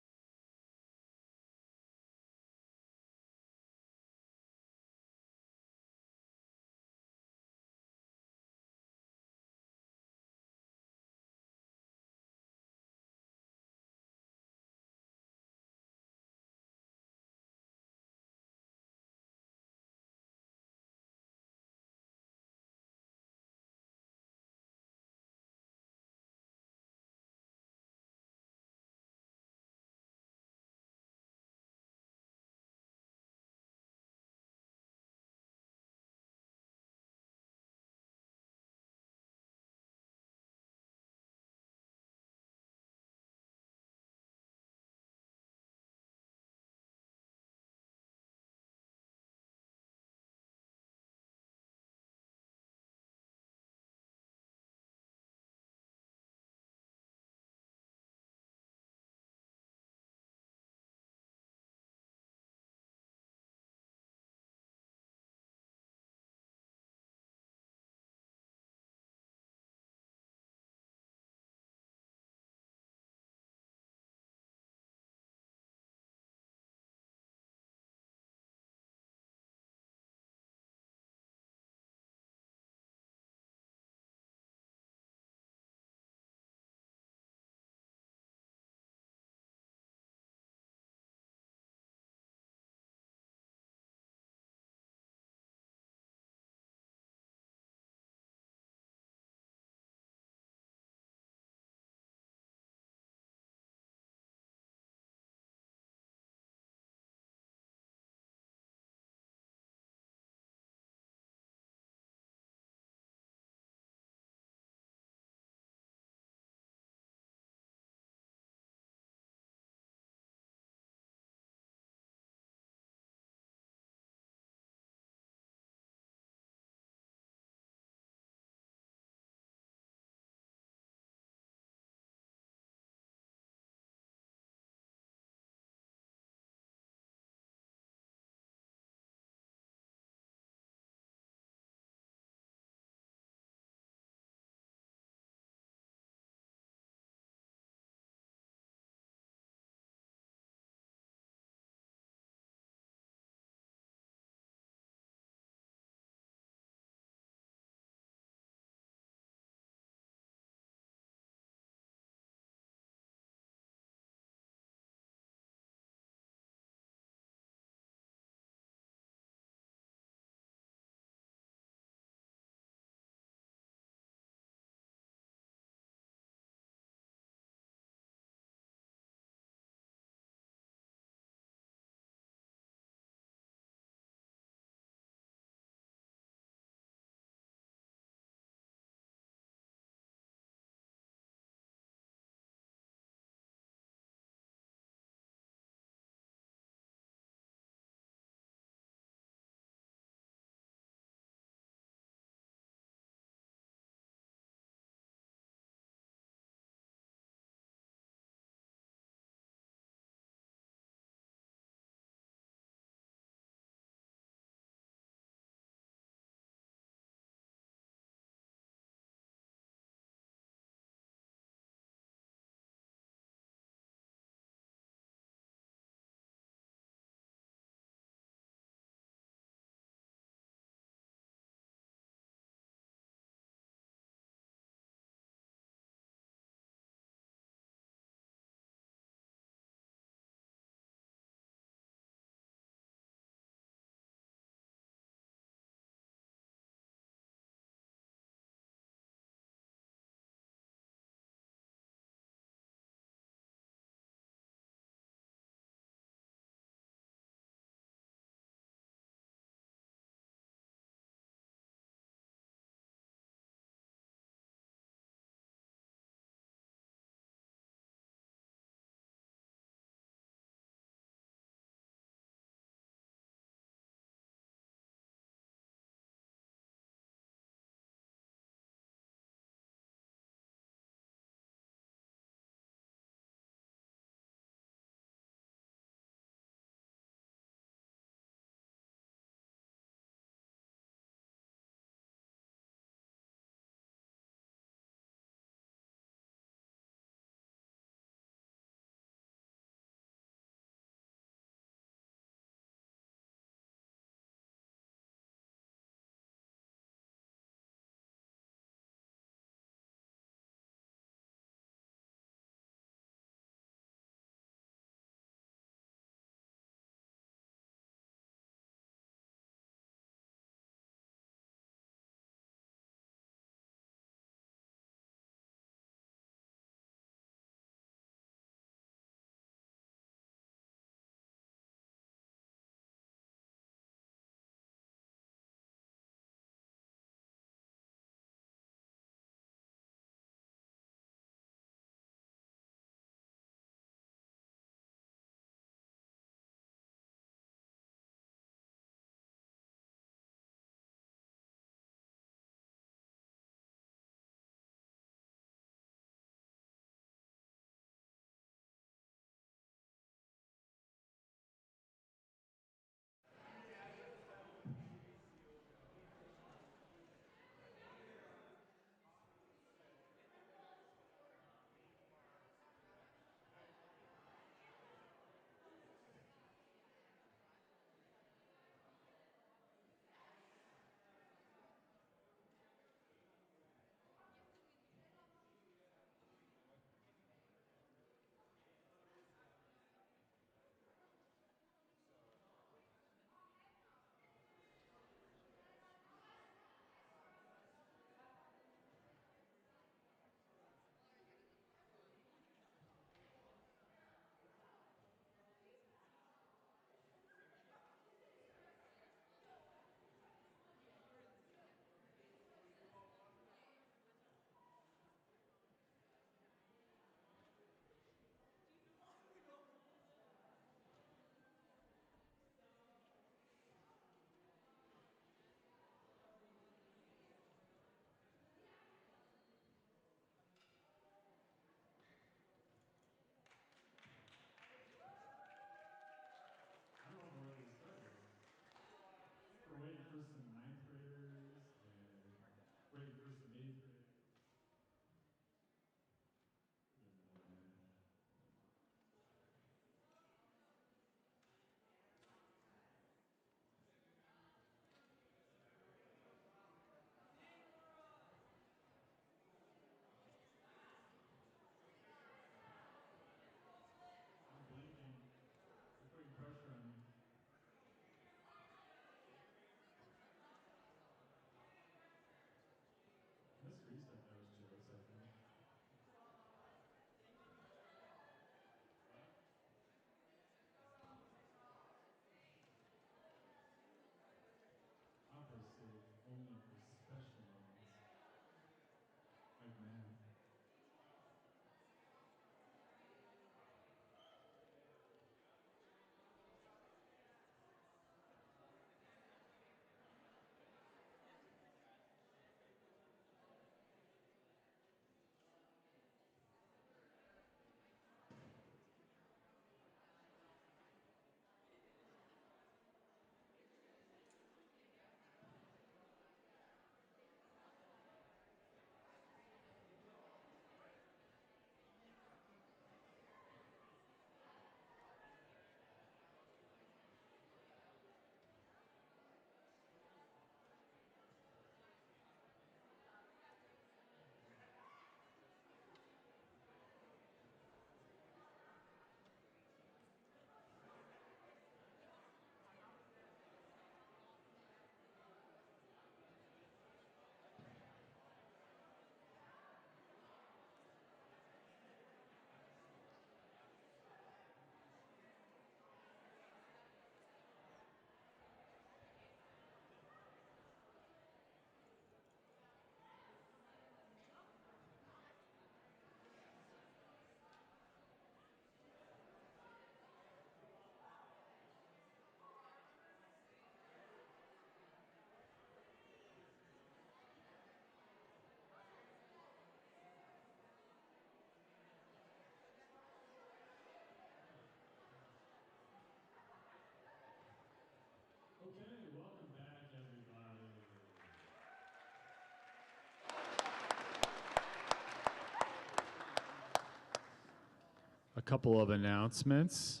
a couple of announcements.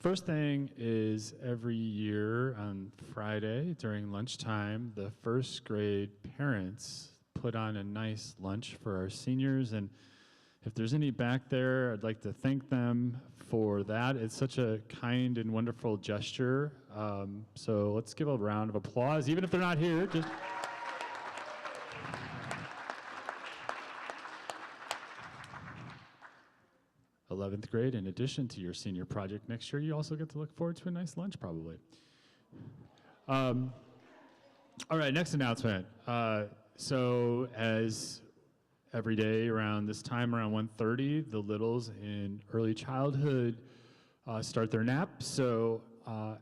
First thing is every year on Friday during lunchtime, the first grade parents put on a nice lunch for our seniors. And if there's any back there, I'd like to thank them for that. It's such a kind and wonderful gesture. So let's give a round of applause, even if they're not here. Just 11th grade, in addition to your senior project next year, you also get to look forward to a nice lunch, probably. All right, next announcement. So as every day around this time, around 1:30, the littles in early childhood start their nap. So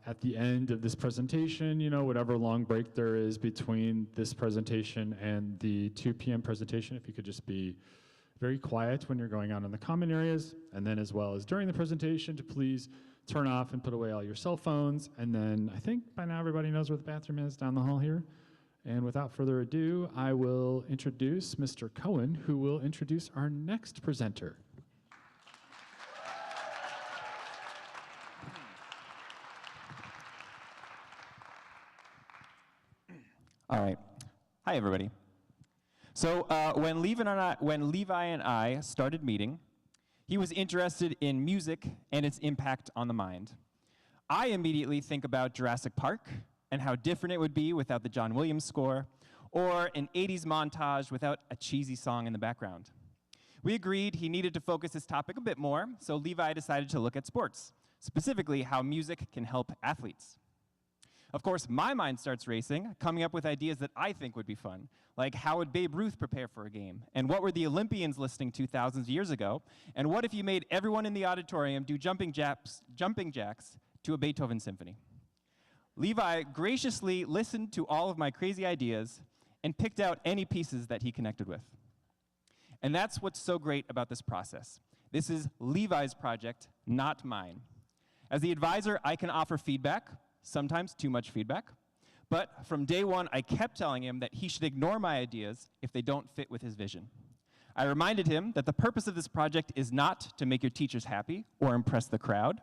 at the end of this presentation, you know, whatever long break there is between this presentation and the 2 p.m. presentation, if you could just be very quiet when you're going out in the common areas, and then as well as during the presentation to please turn off and put away all your cell phones. And then I think by now everybody knows where the bathroom is down the hall here. And without further ado, I will introduce Mr. Cohen, who will introduce our next presenter. All right. Hi, everybody. So when Levi and I started meeting, he was interested in music and its impact on the mind. I immediately think about Jurassic Park and how different it would be without the John Williams score, or an 80s montage without a cheesy song in the background. We agreed he needed to focus his topic a bit more, so Levi decided to look at sports, specifically how music can help athletes. Of course, my mind starts racing, coming up with ideas that I think would be fun, like how would Babe Ruth prepare for a game? And what were the Olympians listening to thousands of years ago? And what if you made everyone in the auditorium do jumping jacks to a Beethoven symphony? Levi graciously listened to all of my crazy ideas and picked out any pieces that he connected with. And that's what's so great about this process. This is Levi's project, not mine. As the advisor, I can offer feedback, sometimes too much feedback, but from day one, I kept telling him that he should ignore my ideas if they don't fit with his vision. I reminded him that the purpose of this project is not to make your teachers happy or impress the crowd.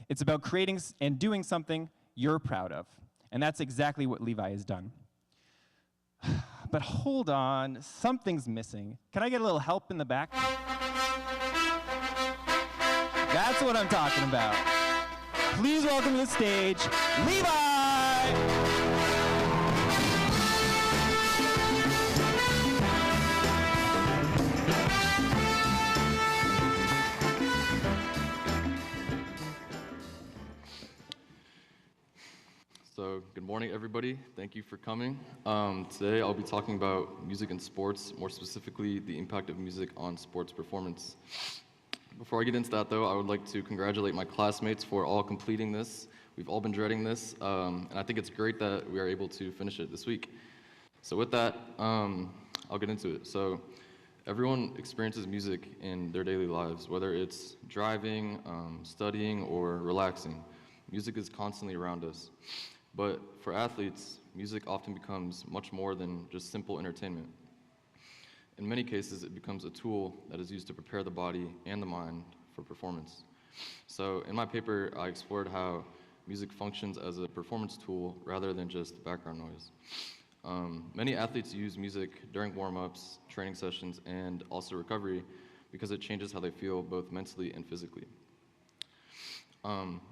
It's about creating and doing something you're proud of. And that's exactly what Levi has done. But hold on, something's missing. Can I get a little help in the back? That's what I'm talking about. Please welcome to the stage, Levi! So, good morning, everybody. Thank you for coming. Today, I'll be talking about music and sports, more specifically, the impact of music on sports performance. Before I get into that, though, I would like to congratulate my classmates for all completing this. We've all been dreading this, and I think it's great that we are able to finish it this week. So with that, I'll get into it. So everyone experiences music in their daily lives, whether it's driving, studying, or relaxing. Music is constantly around us. But for athletes, music often becomes much more than just simple entertainment. In many cases, it becomes a tool that is used to prepare the body and the mind for performance. So in my paper, I explored how music functions as a performance tool rather than just background noise. Many athletes use music during warm-ups, training sessions, and also recovery because it changes how they feel both mentally and physically.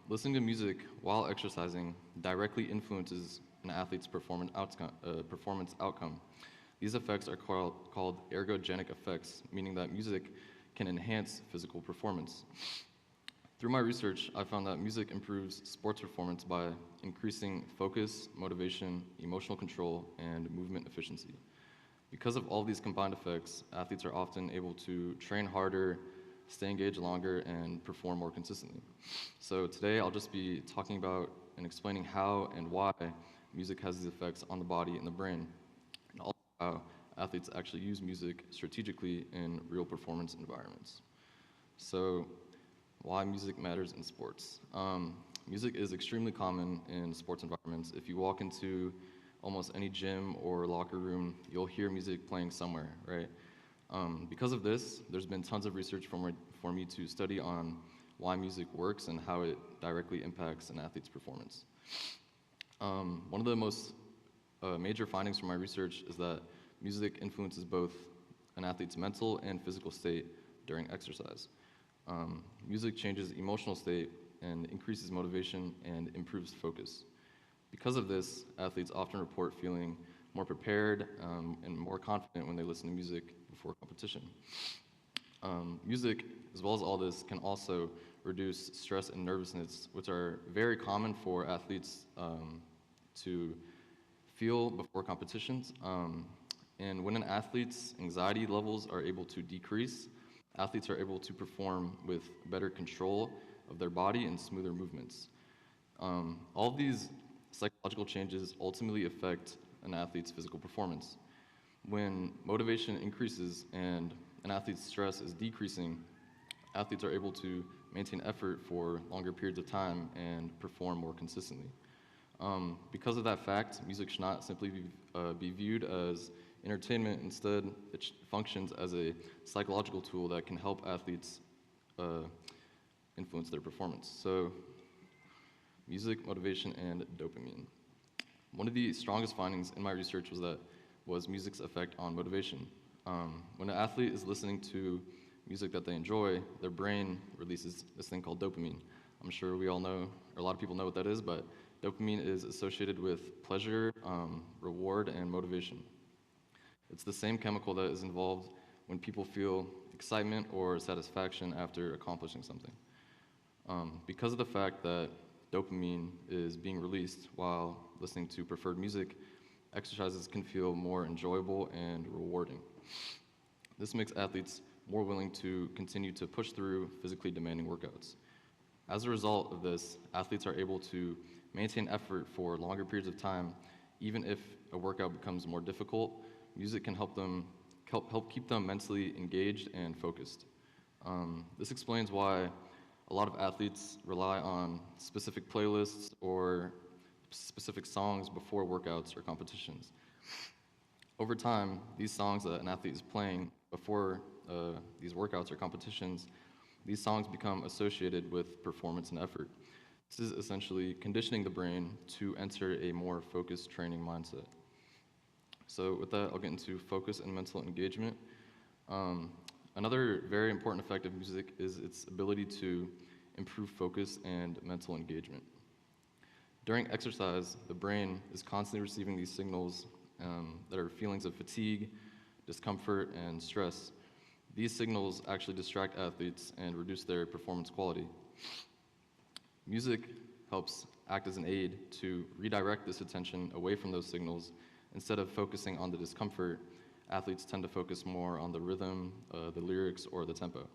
Listening to music while exercising directly influences an athlete's performance outcome. These effects are called ergogenic effects, meaning that music can enhance physical performance. Through my research, I found that music improves sports performance by increasing focus, motivation, emotional control, and movement efficiency. Because of all these combined effects, athletes are often able to train harder, stay engaged longer, and perform more consistently. So today I'll just be talking about and explaining how and why music has these effects on the body and the brain, and also how athletes actually use music strategically in real performance environments. So why music matters in sports. Music is extremely common in sports environments. If you walk into almost any gym or locker room, you'll hear music playing somewhere, right? Because of this, there's been tons of research for me to study on why music works and how it directly impacts an athlete's performance. One of the most major findings from my research is that music influences both an athlete's mental and physical state during exercise. Music changes emotional state and increases motivation and improves focus. Because of this, athletes often report feeling more prepared and more confident when they listen to music before competition. Music, as well as all this, can also reduce stress and nervousness, which are very common for athletes to feel before competitions. And when an athlete's anxiety levels are able to decrease, athletes are able to perform with better control of their body and smoother movements. All of these psychological changes ultimately affect an athlete's physical performance. When motivation increases and an athlete's stress is decreasing, athletes are able to maintain effort for longer periods of time and perform more consistently. Because of that fact, music should not simply be viewed as entertainment. Instead, it functions as a psychological tool that can help athletes influence their performance. So, music, motivation, and dopamine. One of the strongest findings in my research was music's effect on motivation. When an athlete is listening to music that they enjoy, their brain releases this thing called dopamine. I'm sure we all know, or a lot of people know what that is, but dopamine is associated with pleasure, reward, and motivation. It's the same chemical that is involved when people feel excitement or satisfaction after accomplishing something. Because of the fact that dopamine is being released while listening to preferred music, exercises can feel more enjoyable and rewarding. This makes athletes more willing to continue to push through physically demanding workouts. As a result of this, athletes are able to maintain effort for longer periods of time, even if a workout becomes more difficult. Music can help keep them mentally engaged and focused. This explains why a lot of athletes rely on specific playlists or specific songs before workouts or competitions. Over time, these songs that an athlete is playing before these workouts or competitions, these songs become associated with performance and effort. This is essentially conditioning the brain to enter a more focused training mindset. So with that, I'll get into focus and mental engagement. Another very important effect of music is its ability to improve focus and mental engagement. During exercise, the brain is constantly receiving these signals that are feelings of fatigue, discomfort, and stress. These signals actually distract athletes and reduce their performance quality. Music helps act as an aid to redirect this attention away from those signals. Instead of focusing on the discomfort, athletes tend to focus more on the rhythm, the lyrics, or the tempo.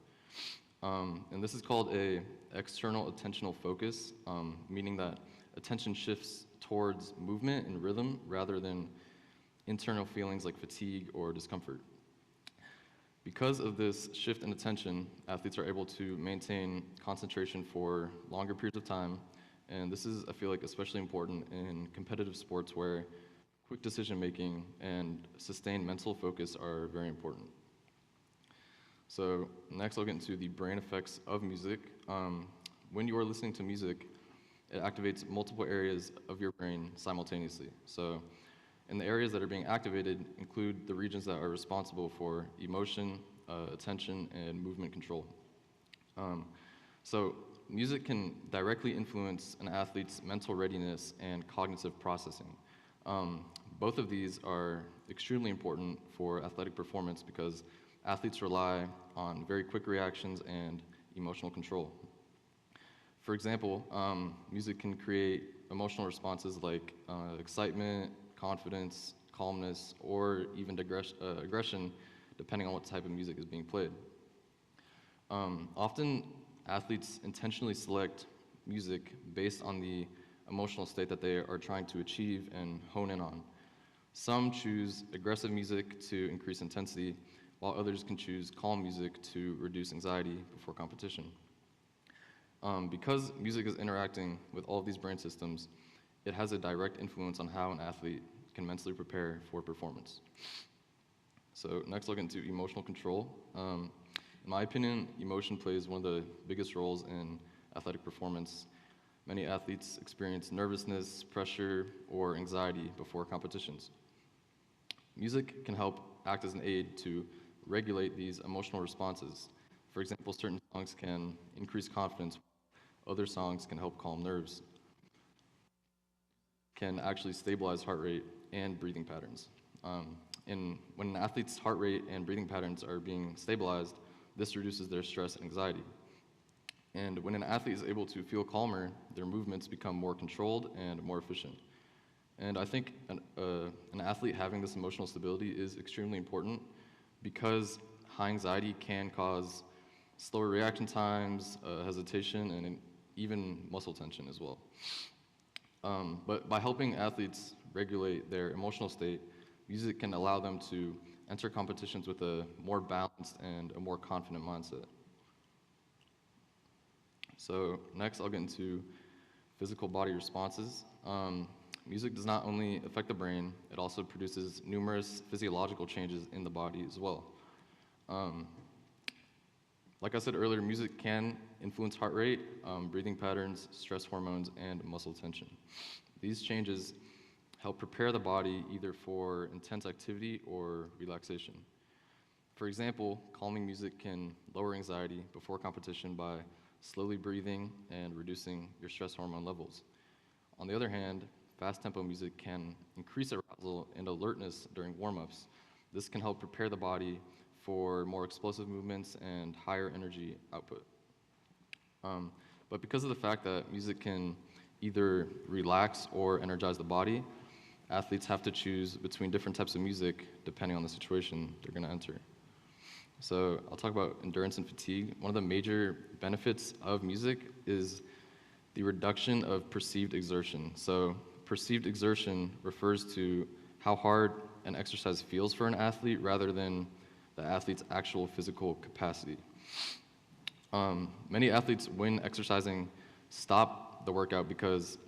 And this is called a external attentional focus, meaning that attention shifts towards movement and rhythm rather than internal feelings like fatigue or discomfort. Because of this shift in attention, athletes are able to maintain concentration for longer periods of time, and this is, I feel like, especially important in competitive sports where quick decision-making and sustained mental focus are very important. So next I'll get into the brain effects of music. When you are listening to music, it activates multiple areas of your brain simultaneously. So, and the areas that are being activated include the regions that are responsible for emotion, attention, and movement control. So music can directly influence an athlete's mental readiness and cognitive processing. Both of these are extremely important for athletic performance because athletes rely on very quick reactions and emotional control. For example, music can create emotional responses like excitement, confidence, calmness, or even aggression, depending on what type of music is being played. Often, athletes intentionally select music based on the emotional state that they are trying to achieve and hone in on. Some choose aggressive music to increase intensity, while others can choose calm music to reduce anxiety before competition. Because music is interacting with all of these brain systems, it has a direct influence on how an athlete can mentally prepare for performance. So next, I'll get into emotional control. In my opinion, emotion plays one of the biggest roles in athletic performance. Many athletes experience nervousness, pressure, or anxiety before competitions. Music can help act as an aid to regulate these emotional responses. For example, certain songs can increase confidence, other songs can help calm nerves, can actually stabilize heart rate and breathing patterns. When an athlete's heart rate and breathing patterns are being stabilized, this reduces their stress and anxiety. And when an athlete is able to feel calmer, their movements become more controlled and more efficient. And I think an athlete having this emotional stability is extremely important because high anxiety can cause slower reaction times, hesitation, and even muscle tension as well. But by helping athletes regulate their emotional state, music can allow them to enter competitions with a more balanced and a more confident mindset. So next I'll get into physical body responses. Music does not only affect the brain, it also produces numerous physiological changes in the body as well. Like I said earlier, music can influence heart rate, breathing patterns, stress hormones, and muscle tension. These changes help prepare the body either for intense activity or relaxation. For example, calming music can lower anxiety before competition by slowly breathing and reducing your stress hormone levels. On the other hand, fast tempo music can increase arousal and alertness during warm-ups. This can help prepare the body for more explosive movements and higher energy output. But because of the fact that music can either relax or energize the body, athletes have to choose between different types of music depending on the situation they're going to enter. So I'll talk about endurance and fatigue. One of the major benefits of music is the reduction of perceived exertion. So perceived exertion refers to how hard an exercise feels for an athlete rather than the athlete's actual physical capacity. Many athletes, when exercising, stop the workout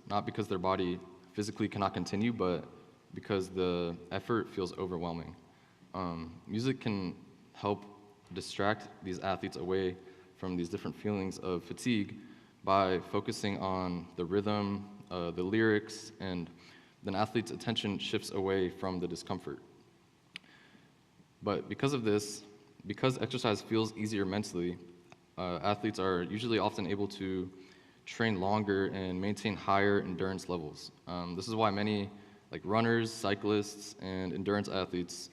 not because their body physically cannot continue, but because the effort feels overwhelming. Music can help distract these athletes away from these different feelings of fatigue by focusing on the rhythm, the lyrics, and then athlete's attention shifts away from the discomfort. But because of this, because exercise feels easier mentally, athletes are usually often able to train longer and maintain higher endurance levels. This is why many runners, cyclists, and endurance athletes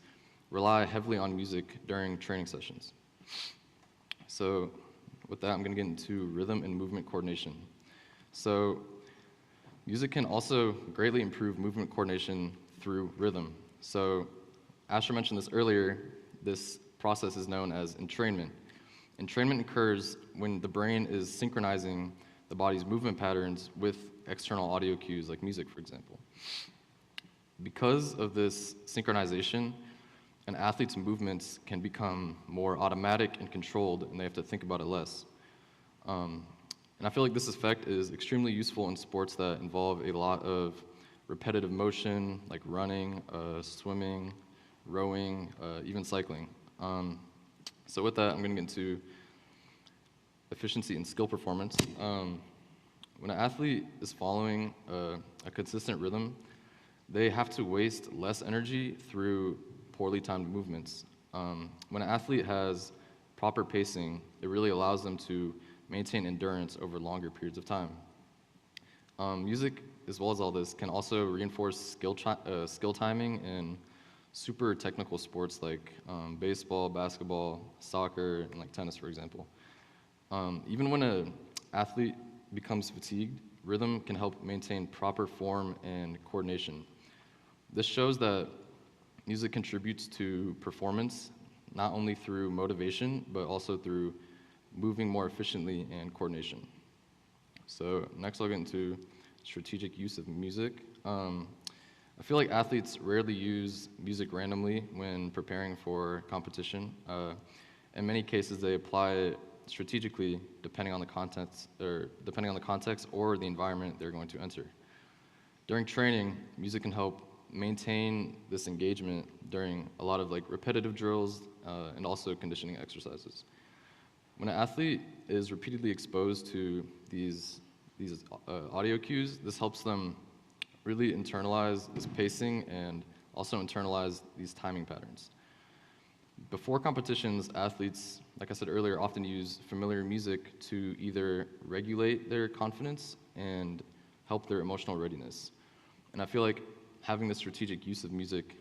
rely heavily on music during training sessions. So with that, I'm going to get into rhythm and movement coordination. So music can also greatly improve movement coordination through rhythm. So Asher mentioned this earlier, this process is known as entrainment. Entrainment occurs when the brain is synchronizing the body's movement patterns with external audio cues like music, for example. Because of this synchronization, an athlete's movements can become more automatic and controlled, and they have to think about it less. And I feel like this effect is extremely useful in sports that involve a lot of repetitive motion, like running, swimming, rowing, even cycling. So with that, I'm going to get into efficiency and skill performance. When an athlete is following a consistent rhythm, they have to waste less energy through poorly timed movements. When an athlete has proper pacing, it really allows them to maintain endurance over longer periods of time. Music, as well as all this, can also reinforce skill timing in super technical sports like baseball, basketball, soccer, and like tennis, for example. Even when an athlete becomes fatigued, rhythm can help maintain proper form and coordination. This shows that music contributes to performance, not only through motivation, but also through moving more efficiently and coordination. So next I'll get into strategic use of music. I feel like athletes rarely use music randomly when preparing for competition. In many cases, they apply it strategically depending on the context or the environment they're going to enter. During training, music can help maintain this engagement during a lot of repetitive drills and also conditioning exercises. When an athlete is repeatedly exposed to these audio cues, this helps them really internalize this pacing and also internalize these timing patterns. Before competitions, athletes, like I said earlier, often use familiar music to either regulate their confidence and help their emotional readiness. And I feel like having the strategic use of music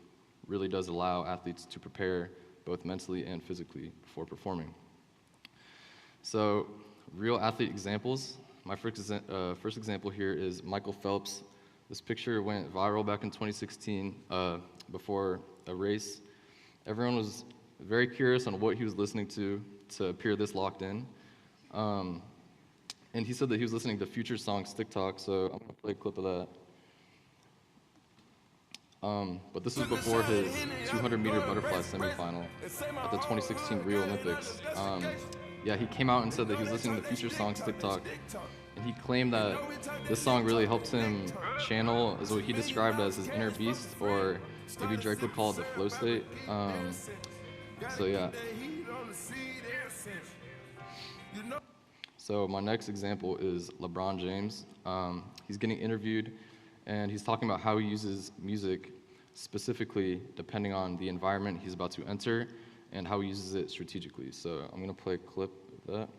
really does allow athletes to prepare both mentally and physically before performing. So, real athlete examples. My first example here is Michael Phelps. This picture went viral back in 2016 before a race. Everyone was very curious on what he was listening to appear this locked in. And he said that he was listening to Future song TikTok, so I'm gonna play a clip of that. But this was before his 200-meter butterfly semifinal at the 2016 Rio Olympics. Yeah, he came out and said that he was listening to Future Songs TikTok, and he claimed that this song really helped him channel as what he described as his inner beast, or maybe Drake would call it the flow state. So yeah. So my next example is LeBron James. He's getting interviewed, and he's talking about how he uses music specifically depending on the environment he's about to enter and how he uses it strategically. So I'm gonna play a clip of that.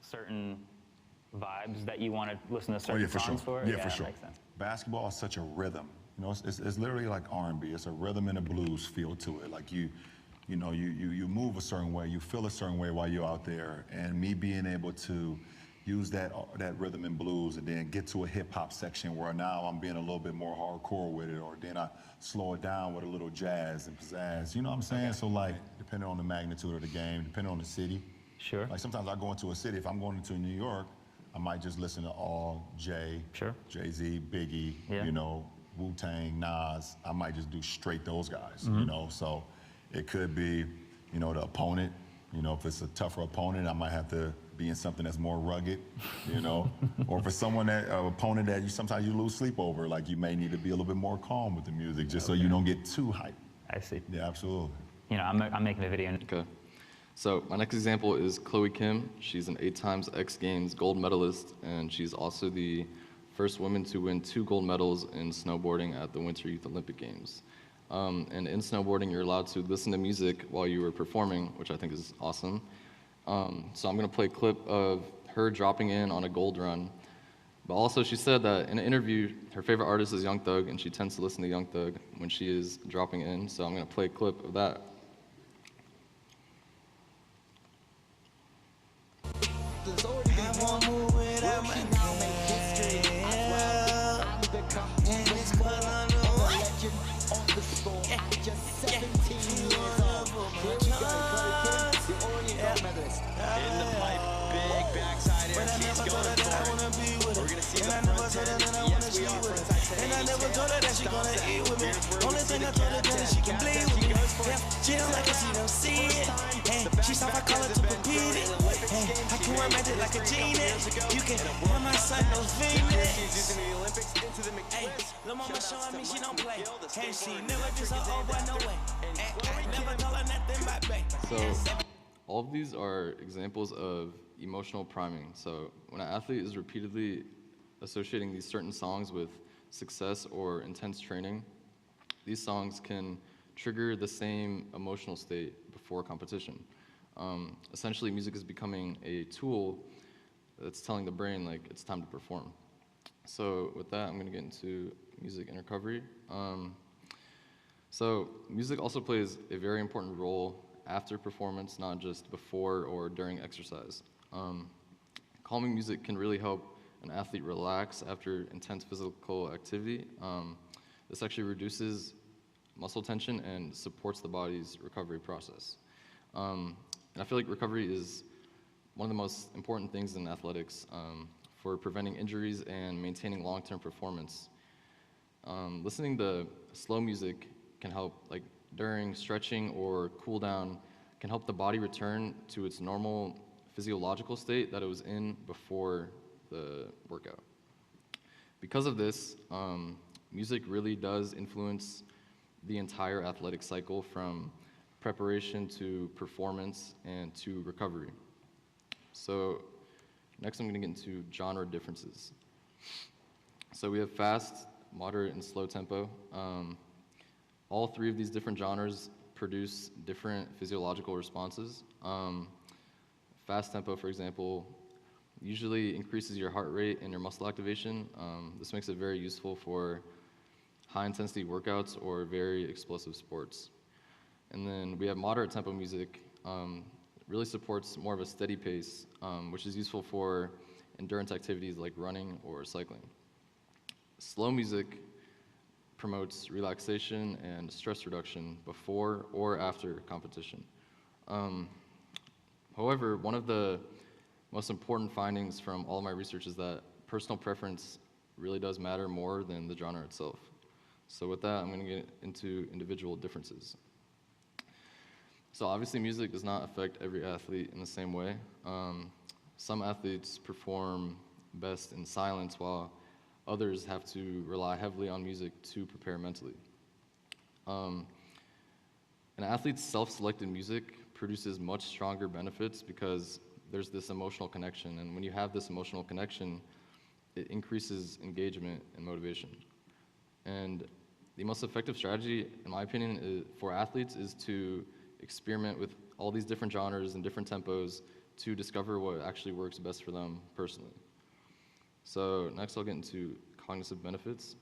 Certain vibes that you want to listen to certain songs for? Yeah, for sure. Makes sense. Basketball is such a rhythm. You know, it's literally like R&B. It's a rhythm and a blues feel to it. Like you move a certain way, you feel a certain way while you're out there. And me being able to use that rhythm and blues and then get to a hip hop section where now I'm being a little bit more hardcore with it, or then I slow it down with a little jazz and pizzazz. You know what I'm saying? Okay. So like, depending on the magnitude of the game, depending on the city. Sure. Like sometimes I go into a city, if I'm going into New York, I might just listen to all Jay-Z, Biggie, you know, Wu-Tang, Nas. I might just do straight those guys, you know? So it could be, you know, the opponent. You know, if it's a tougher opponent, I might have to be in something that's more rugged, you know? Or for someone opponent that sometimes you lose sleep over, like you may need to be a little bit more calm with the music just so you don't get too hyped. I see. Yeah, absolutely. You know, I'm making a video. Okay. So my next example is Chloe Kim. She's an 8-time X Games gold medalist, and she's also the first woman to win 2 gold medals in snowboarding at the Winter Youth Olympic Games. And in snowboarding, you're allowed to listen to music while you were performing, which I think is awesome. So I'm gonna play a clip of her dropping in on a gold run. But also she said that in an interview, her favorite artist is Young Thug, and she tends to listen to Young Thug when she is dropping in. So I'm gonna play a clip of that. And I never told her that she gonna eat with me. Only thing I told her that she can bleed with me. Yeah, she don't like it, she don't see it. Hey, she saw my color to compete it. Hey, I can wear magic like a genius. You can have my son, no Venus. Hey, lil' mama showing me she don't play. Hey, she never just a old boy, no way. I never told her nothing but bae. So all of these are examples of emotional priming. So when an athlete is repeatedly associating these certain songs with success or intense training, these songs can trigger the same emotional state before competition. Essentially, music is becoming a tool that's telling the brain, like, it's time to perform. So with that, I'm gonna get into music and recovery. So music also plays a very important role after performance, not just before or during exercise. Calming music can really help an athlete relax after intense physical activity. This actually reduces muscle tension and supports the body's recovery process. And I feel like recovery is one of the most important things in athletics for preventing injuries and maintaining long-term performance. Listening to slow music can help, like during stretching or cool down, can help the body return to its normal physiological state that it was in before the workout. Because of this, music really does influence the entire athletic cycle, from preparation to performance, and to recovery. So next I'm going to get into genre differences. So we have fast, moderate, and slow tempo. All three of these different genres produce different physiological responses. Fast tempo, for example, usually increases your heart rate and your muscle activation. This makes it very useful for high-intensity workouts or very explosive sports. And then we have moderate tempo music. Really supports more of a steady pace, which is useful for endurance activities like running or cycling. Slow music promotes relaxation and stress reduction before or after competition. However, one of the most important findings from all of my research is that personal preference really does matter more than the genre itself. So with that, I'm going to get into individual differences. So obviously music does not affect every athlete in the same way. Some athletes perform best in silence while others have to rely heavily on music to prepare mentally. An athlete's self-selected music produces much stronger benefits because there's this emotional connection, and when you have this emotional connection, it increases engagement and motivation. And the most effective strategy, in my opinion, for athletes is to experiment with all these different genres and different tempos to discover what actually works best for them personally. So next I'll get into cognitive benefits.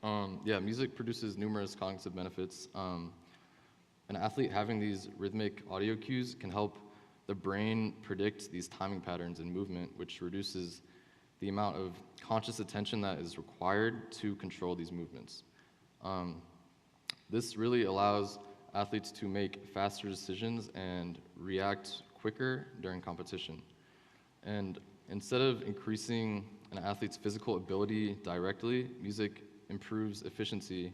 Music produces numerous cognitive benefits. An athlete having these rhythmic audio cues can help the brain predict these timing patterns in movement, which reduces the amount of conscious attention that is required to control these movements. This really allows athletes to make faster decisions and react quicker during competition. And instead of increasing an athlete's physical ability directly, music improves efficiency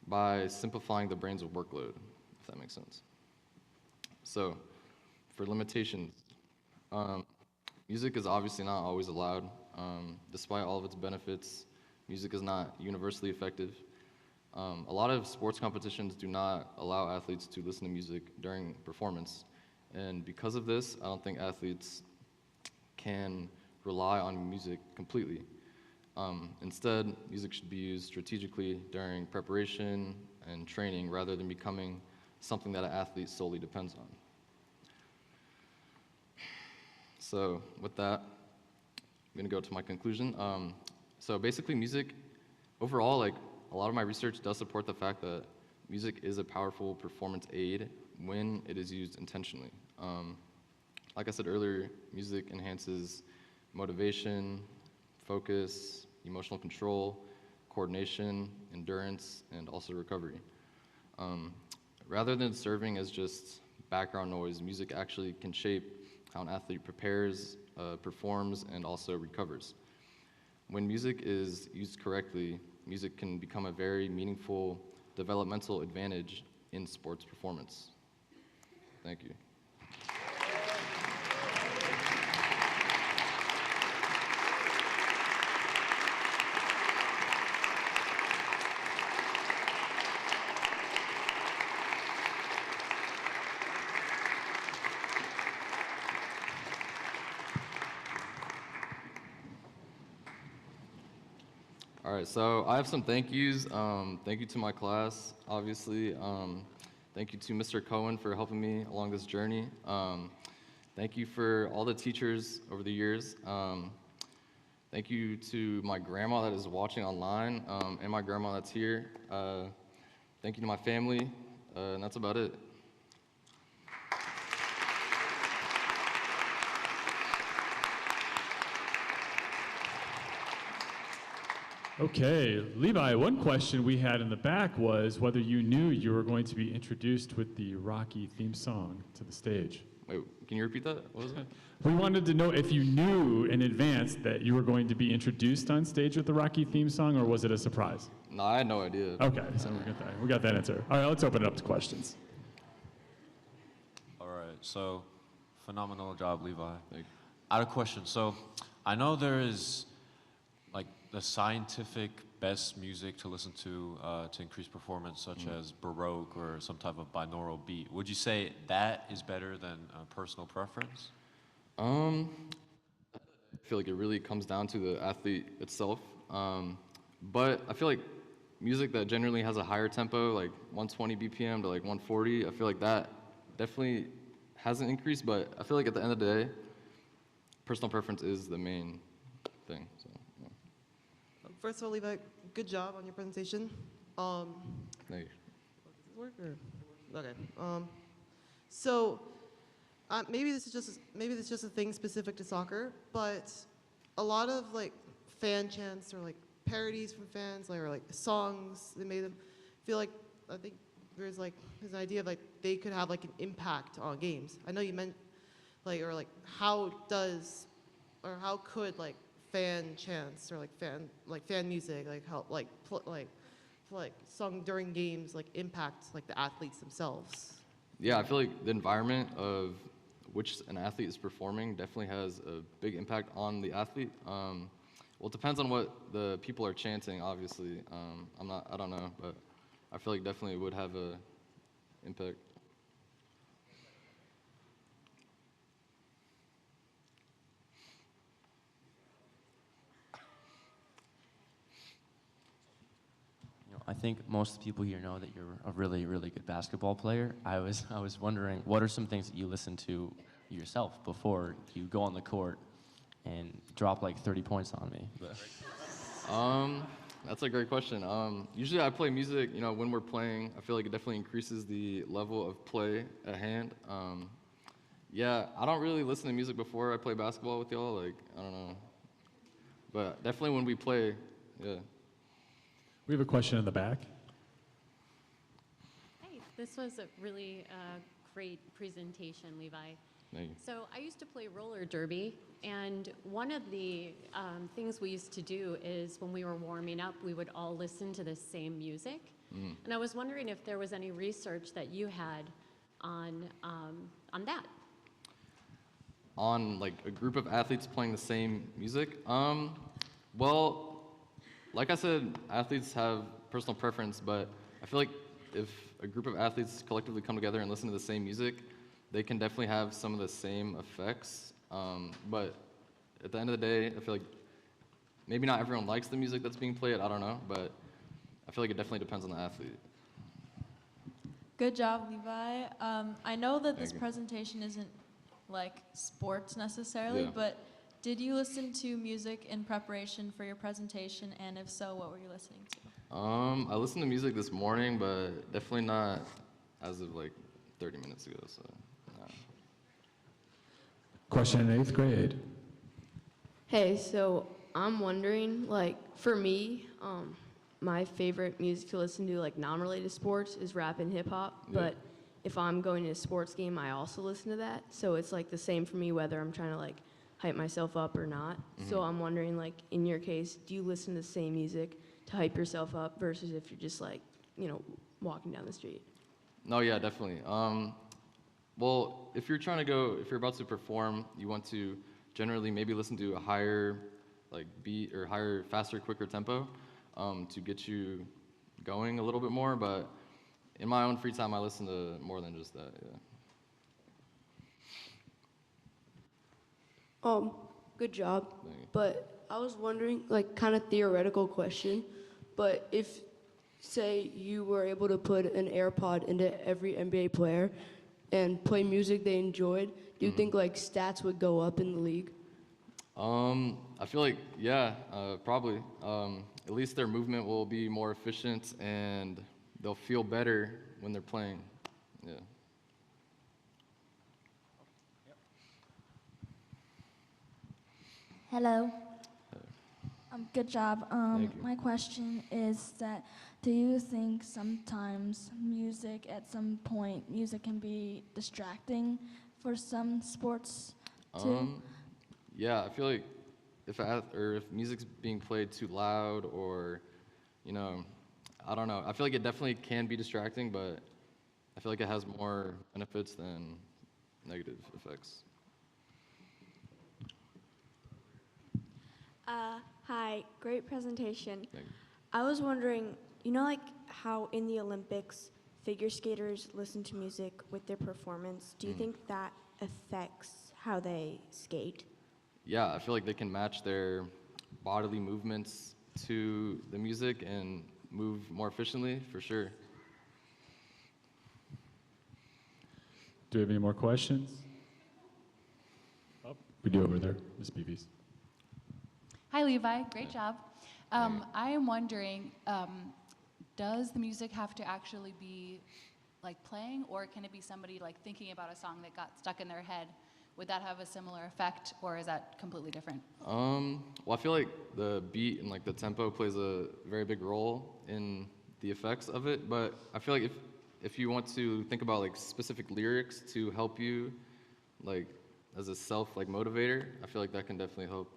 by simplifying the brain's workload, if that makes sense. So, for limitations, music is obviously not always allowed. Despite all of its benefits, music is not universally effective. A lot of sports competitions do not allow athletes to listen to music during performance. And because of this, I don't think athletes can rely on music completely. Instead, music should be used strategically during preparation and training rather than becoming something that an athlete solely depends on. So with that, I'm gonna go to my conclusion. So basically music, overall, like a lot of my research does support the fact that music is a powerful performance aid when it is used intentionally. Like I said earlier, music enhances motivation, focus, emotional control, coordination, endurance, and also recovery. Rather than serving as just background noise, music actually can shape how an athlete prepares, performs, and also recovers. When music is used correctly, music can become a very meaningful developmental advantage in sports performance. Thank you. All right, so I have some thank yous. Thank you to my class, obviously. Thank you to Mr. Cohen for helping me along this journey. Thank you for all the teachers over the years. Thank you to my grandma that is watching online and my grandma that's here. Thank you to my family, and that's about it. Okay, Levi, one question we had in the back was whether you knew you were going to be introduced with the Rocky theme song to the stage. Wait, can you repeat that? What was it? We wanted to know if you knew in advance that you were going to be introduced on stage with the Rocky theme song, or was it a surprise? No, I had no idea. Okay, so we got that answer. All right, let's open it up to questions. All right, so phenomenal job, Levi. I had a question. So I know there is like the scientific best music to listen to increase performance, such as Baroque or some type of binaural beat, would you say that is better than personal preference? I feel like it really comes down to the athlete itself. But I feel like music that generally has a higher tempo, like 120 BPM to like 140, I feel like that definitely hasn't increased, but I feel like at the end of the day, personal preference is the main thing. So, yeah. First of all, Levi, good job on your presentation. Thank you. Does this work or? Okay. So maybe this is just a thing specific to soccer, but a lot of like fan chants or like parodies from fans, like, or like songs that made them feel like, I think there's an idea of like they could have like an impact on games. I know you meant like, or like how could like fan chants or like fan music like help like sung during games like impact like the athletes themselves? Yeah, I feel like the environment of which an athlete is performing definitely has a big impact on the athlete. Well, it depends on what the people are chanting, obviously. I don't know, but I feel like definitely would have a impact. I think most people here know that you're a really, really good basketball player. I was wondering, what are some things that you listen to yourself before you go on the court and drop like 30 points on me? That's a great question. Usually I play music, when we're playing. I feel like it definitely increases the level of play at hand. Yeah, I don't really listen to music before I play basketball with y'all. Like, I don't know. But definitely when we play, yeah. We have a question in the back. Hey, this was a really great presentation, Levi. Thank you. So I used to play roller derby, and one of the things we used to do is when we were warming up, we would all listen to the same music. And I was wondering if there was any research that you had on that. On like a group of athletes playing the same music? Well, like I said, athletes have personal preference, but I feel like if a group of athletes collectively come together and listen to the same music, they can definitely have some of the same effects. But at the end of the day, I feel like maybe not everyone likes the music that's being played, I don't know, but I feel like it definitely depends on the athlete. Good job, Levi. I know that this Thank you. presentation isn't like sports necessarily, Yeah. but did you listen to music in preparation for your presentation? And if so, what were you listening to? I listened to music this morning, but definitely not as of like 30 minutes ago, so no. Question in 8th grade. Hey, so I'm wondering, like, for me, my favorite music to listen to, like, non-related sports is rap and hip-hop, Yeah. but if I'm going to a sports game, I also listen to that, so it's, like, the same for me whether I'm trying to, like, hype myself up or not. So I'm wondering, like, in your case, do you listen to the same music to hype yourself up versus if you're just, like, walking down the street? No, yeah, definitely. Well, if you're about to perform, you want to generally maybe listen to a higher like beat or higher, faster, quicker tempo to get you going a little bit more. But in my own free time, I listen to more than just that, yeah. Good job. But I was wondering, like, kind of theoretical question, but if, say, you were able to put an AirPod into every NBA player and play music they enjoyed, do you think, like, stats would go up in the league? I feel like, yeah, probably. At least their movement will be more efficient and they'll feel better when they're playing, yeah. Hello. Good job. Thank you. My question is that, do you think sometimes music, at some point, music can be distracting for some sports too? Yeah, I feel like if music's being played too loud or, I don't know. I feel like it definitely can be distracting, but I feel like it has more benefits than negative effects. Hi, great presentation. Thank I was wondering, like how in the Olympics, figure skaters listen to music with their performance. Do you think that affects how they skate? Yeah, I feel like they can match their bodily movements to the music and move more efficiently, for sure. Do we have any more questions? Oh, we do over there, Ms. Beebe's. Hi, Levi. Great job. I am wondering, does the music have to actually be like playing, or can it be somebody like thinking about a song that got stuck in their head? Would that have a similar effect, or is that completely different? Well, I feel like the beat and like the tempo plays a very big role in the effects of it, but I feel like if you want to think about like specific lyrics to help you, like as a self like motivator, I feel like that can definitely help.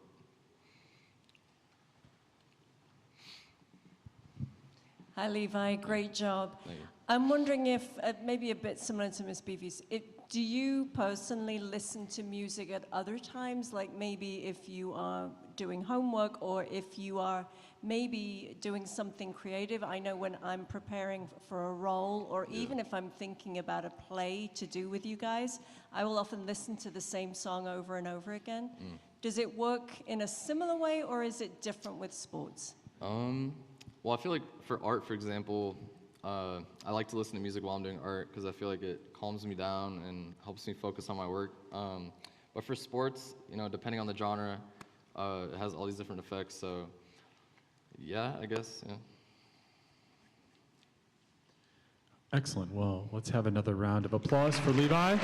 Hi, Levi. Great job. I'm wondering if, maybe a bit similar to Ms. Beevy's, do you personally listen to music at other times, like maybe if you are doing homework or if you are maybe doing something creative? I know when I'm preparing for a role, or even if I'm thinking about a play to do with you guys, I will often listen to the same song over and over again. Does it work in a similar way, or is it different with sports? Well, I feel like for art, for example, I like to listen to music while I'm doing art because I feel like it calms me down and helps me focus on my work. But for sports, depending on the genre, it has all these different effects. So, yeah, I guess, yeah. Excellent. Well, let's have another round of applause for Levi.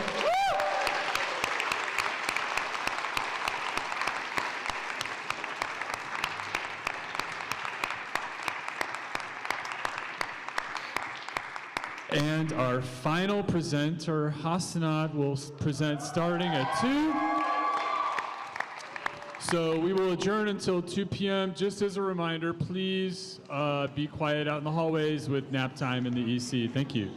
And our final presenter, Hassanat, will present starting at 2. So we will adjourn until 2 p.m. Just as a reminder, please be quiet out in the hallways with nap time in the EC. Thank you.